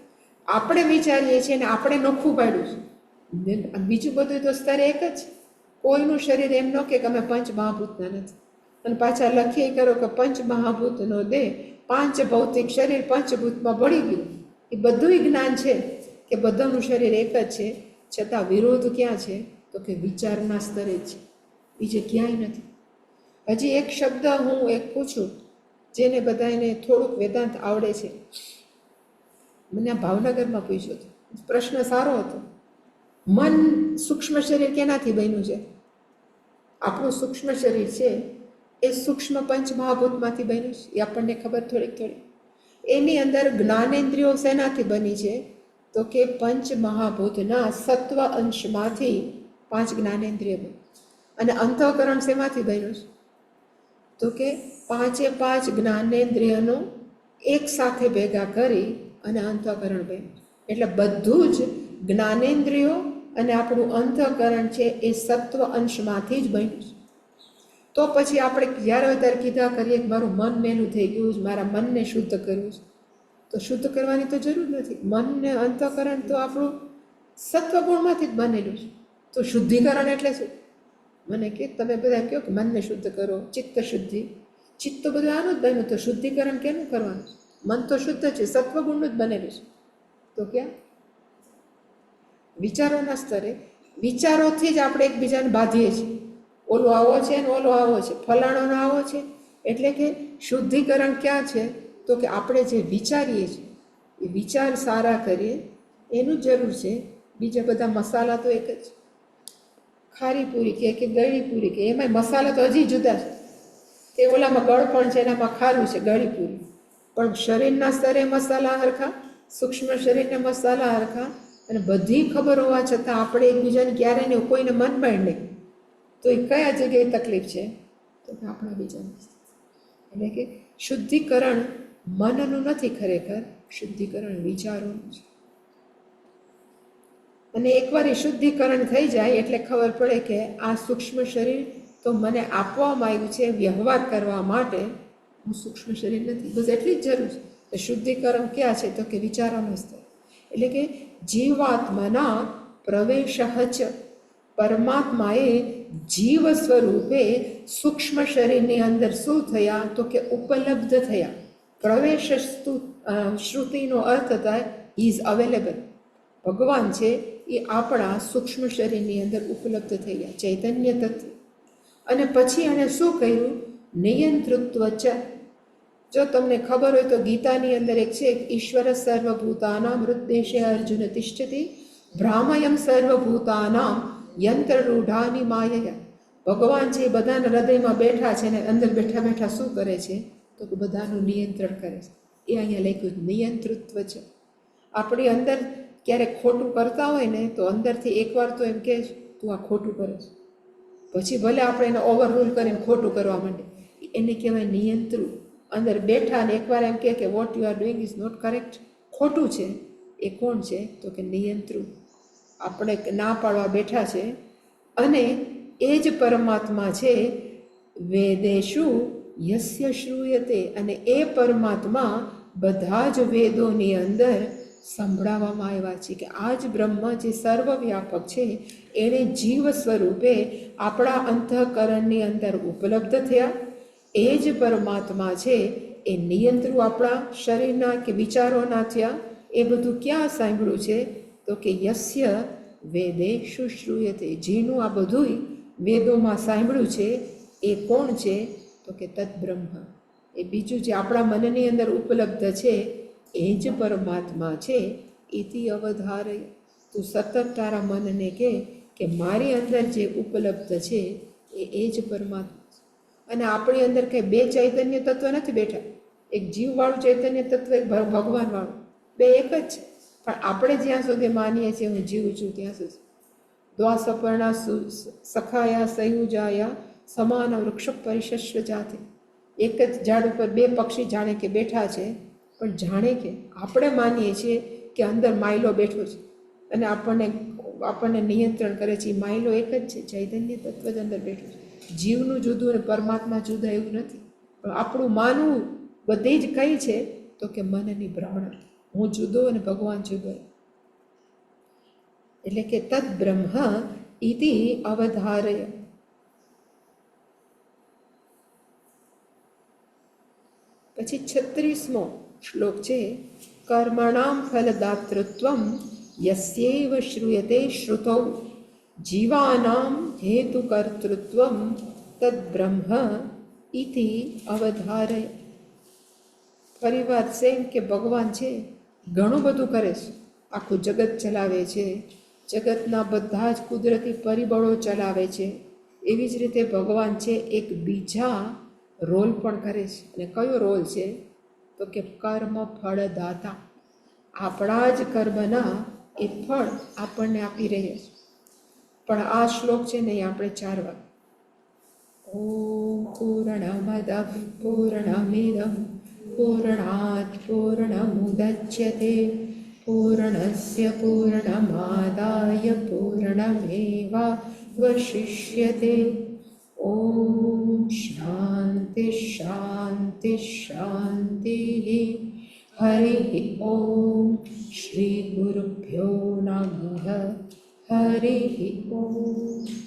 આપણે વિચારીએ છીએ ને આપણે નોખું પાડ્યું છે. બીજું બધું તો સ્તરે એક જ છે. કોઈનું શરીર એમ ન કે અમે પંચ મહાભૂતના નથી. અને પાછા લખીએ કરો કે પંચ મહાભૂતનો દેહ પાંચ ભૌતિક શરીર પંચભૂતમાં ભળી ગયું. એ બધું જ્ઞાન છે કે બધાનું શરીર એક જ છે, છતાં વિરોધ ક્યાં છે? તો કે વિચારના સ્તરે જ છે, બીજે ક્યાંય નથી. હજી એક શબ્દ હું એક પૂછું, જેને બધાને થોડુંક વેદાંત આવડે છે. મને આ ભાવનગરમાં પૂછ્યો હતો, પ્રશ્ન સારો હતો. મન સૂક્ષ્મ શરીર કેનાથી બન્યું છે? આપણું સૂક્ષ્મ શરીર છે એ સૂક્ષ્મ પંચ મહાભૂતમાંથી બન્યું છે, એ આપણને ખબર થોડીક. એની અંદર જ્ઞાનેન્દ્રિયો શેનાથી બની છે? તો કે પંચ મહાભૂતના સત્વ અંશમાંથી 5 જ્ઞાનેન્દ્રિય બની. અને અંતઃકરણ શેમાંથી બન્યું છે? તો કે 5 જ્ઞાનેન્દ્રિયનો એક સાથે ભેગા કરી અને અંતઃકરણ બન્યું. એટલે બધું જ જ્ઞાનેન્દ્રિયો અને આપણું અંતઃકરણ છે એ સત્વ અંશમાંથી જ બન્યું છે. તો પછી આપણે જ્યારે વધારે કીધા કરીએ કે મારું મન મેલું થઈ ગયું છે, મારા મનને શુદ્ધ કરવું છે, તો શુદ્ધ કરવાની તો જરૂર નથી. મનને અંતઃકરણ તો આપણું સત્વગુણમાંથી જ બનેલું છે. તો શુદ્ધિકરણ એટલે શું? મને કે તમે બધા કહો કે મનને શુદ્ધ કરો, ચિત્ત શુદ્ધિ. ચિત્ત તો બધું આનું જ બન્યું, તો શુદ્ધિકરણ કેનું કરવાનું? મન તો શુદ્ધ છે, સત્વગુણનું જ બનેલું છે. તો ક્યાં? વિચારોના સ્તરે. વિચારોથી જ આપણે એકબીજાને બાંધીએ છીએ. ઓલો આવો છે ને ઓલો આવો છે, ફલાણોનો આવો છે. એટલે કે શુદ્ધિકરણ ક્યાં છે? તો કે આપણે જે વિચારીએ છીએ એ વિચાર સારા કરીએ એનું જરૂર છે. બીજા બધા મસાલા તો એક જ. ખારી પૂરી કે ગળી પૂરી કે એમાં મસાલા તો હજી જુદા છે. તે ઓલામાં ગળપણ છે, એનામાં ખારું છે, ગળી પૂરી. પણ શરીરના સ્તરે મસાલા હરખા, સૂક્ષ્મ શરીરને મસાલા હરખા. અને બધી ખબર હોવા છતાં આપણે એકબીજાને ક્યારેય ને કોઈને મન પણ નહીં. તો એ કયા જગ્યાએ તકલીફ છે? તો કે આપણા બીજાની. એટલે કે શુદ્ધિકરણ મનનું નથી, ખરેખર શુદ્ધિકરણ વિચારોનું છે. અને એકવાર એ શુદ્ધિકરણ થઈ જાય એટલે ખબર પડે કે આ સૂક્ષ્મ શરીર તો મને આપવામાં આવ્યું છે વ્યવહાર કરવા માટે, હું સૂક્ષ્મ શરીર નથી. બસ એટલી જ જરૂર છે. શુદ્ધિકરણ ક્યાં છે? તો કે વિચારોનો સ્તર. એટલે કે જીવાત્માના પ્રવેશ જ પરમાત્માએ જીવ સ્વરૂપે સૂક્ષ્મ શરીરની અંદર શું થયા? તો કે ઉપલબ્ધ થયા. પ્રવેશ શ્રુતિનો અર્થ થાય ઇઝ અવેલેબલ. ભગવાન છે એ આપણા સૂક્ષ્મ શરીરની અંદર ઉપલબ્ધ થઈ ગયા, ચૈતન્ય તત્વ. અને પછી એણે શું કર્યું? નિયંતૃત્વ ચ. જો તમને ખબર હોય તો ગીતાની અંદર એક છે, ઈશ્વર સર્વભૂતાનામ હૃદ્દેશે અર્જુન તિષ્ઠતિ ભ્રામયમ સર્વભૂતાનામ યંત્રરૂઢાની માયયા. ભગવાન છે એ બધાના હૃદયમાં બેઠા છે ને અંદર બેઠા બેઠા શું કરે છે? તો કે બધાનું નિયંત્રણ કરે છે. એ અહીંયા લખ્યું નિયંતૃત્વ છે. આપણી અંદર ક્યારેક ખોટું કરતા હોય ને તો અંદરથી એકવાર તો એમ કહે તું આ ખોટું કરે છે, પછી ભલે આપણે એને ઓવર રૂલ કરીને ખોટું કરવા માંડે, એને કહેવાય નિયંત્રુ. અંદર બેઠા ને એકવાર એમ કે what you are doing is not correct, ખોટું છે. એ કોણ છે? તો કે નિયંત્રુ. આપણે ના પાડવા બેઠા છે. અને એ જ પરમાત્મા છે વેદેશુ યસ્ય શ્રૂયતે. અને એ પરમાત્મા બધા જ વેદોની અંદર સંભળાવવામાં આવ્યા છે કે આ જ બ્રહ્મ જે સર્વવ્યાપક છે એણે જીવ સ્વરૂપે આપણા અંતઃકરણની અંદર ઉપલબ્ધ થયા. એ જ પરમાત્મા છે એ નિયંત્રુ આપણા શરીરના કે વિચારોના થયા. એ બધું ક્યાં સાંભળ્યું છે? તો કે યસ્ય વેદે શુશ્રૂયતે. જેનું આ બધું વેદોમાં સાંભળ્યું છે એ કોણ છે? તો કે તદ બ્રહ્મ. એ બીજું જે આપણા મનની અંદર ઉપલબ્ધ છે એ જ પરમાત્મા છે. ઇતિ અવધારય. તું સતત તારા મનને કે મારી અંદર જે ઉપલબ્ધ છે એ જ પરમાત્મા છે. અને આપણી અંદર કંઈ બે ચૈતન્ય તત્વ નથી બેઠા. એક જીવવાળું ચૈતન્ય તત્વ, એક ભગવાનવાળું, બે એક જ છે. પણ આપણે જ્યાં સુધી માનીએ છીએ હું જીવ છું ત્યાં સુધી. દ્વાસપર્ણા સખાયા સંયુજાયા સમાન વૃક્ષ પરિશસ્વ જાતે. એક જ ઝાડ ઉપર બે પક્ષી જાણે કે બેઠા છે, પણ જાણે કે આપણે માનીએ છીએ કે અંદર માયલો બેઠો છે અને આપણને નિયંત્રણ કરે છે. એ માયલો એક જ છે, ચૈતન્ય તત્વ જ અંદર બેઠું છે. જીવનું જુદું અને પરમાત્મા જુદા એવું નથી. પણ આપણું માનવું બધી જ કઈ છે? તો કે મનની ભ્રમણા. હું જુદો અને ભગવાન જુદો. એટલે કે તદ બ્રહ્મ ઇતિ અવધારય. પછી 36મો શ્લોક છે, કર્મણામ ફલદાતૃત્વમ યસ્યૈવ શ્રૂયતે શ્રુતૌ જીવાનામ હેતુકર્તૃત્વમ તદ્બ્રહ્મ ઇતિ અવધારય. ફરીવાર સેમ કે ભગવાન છે ઘણું બધું કરે છે, આખું જગત ચલાવે છે, જગતના બધા જ કુદરતી પરિબળો ચલાવે છે. એવી જ રીતે ભગવાન છે એક બીજા રોલ પણ કરે છે. અને કયો રોલ છે? તો કે કર્મ ફળદાતા. આપણા જ કર્મના એ ફળ આપણને આપી રહ્યા છે. પણ આ શ્લોક છે ને એ આપણે 4 વાર. ઓમ પૂર્ણમદ પૂર્ણમિદં પૂર્ણાત પૂર્ણમુદચ્યતે પૂર્ણસ્ય પૂર્ણમાદાય પૂર્ણમેવાવશિષ્યતે. ઓમ શાંતિ શાંતિ શાંતિ. હરિ ઓમ. શ્રી ગુરુભ્યો નમઃ. હરિ ઓમ.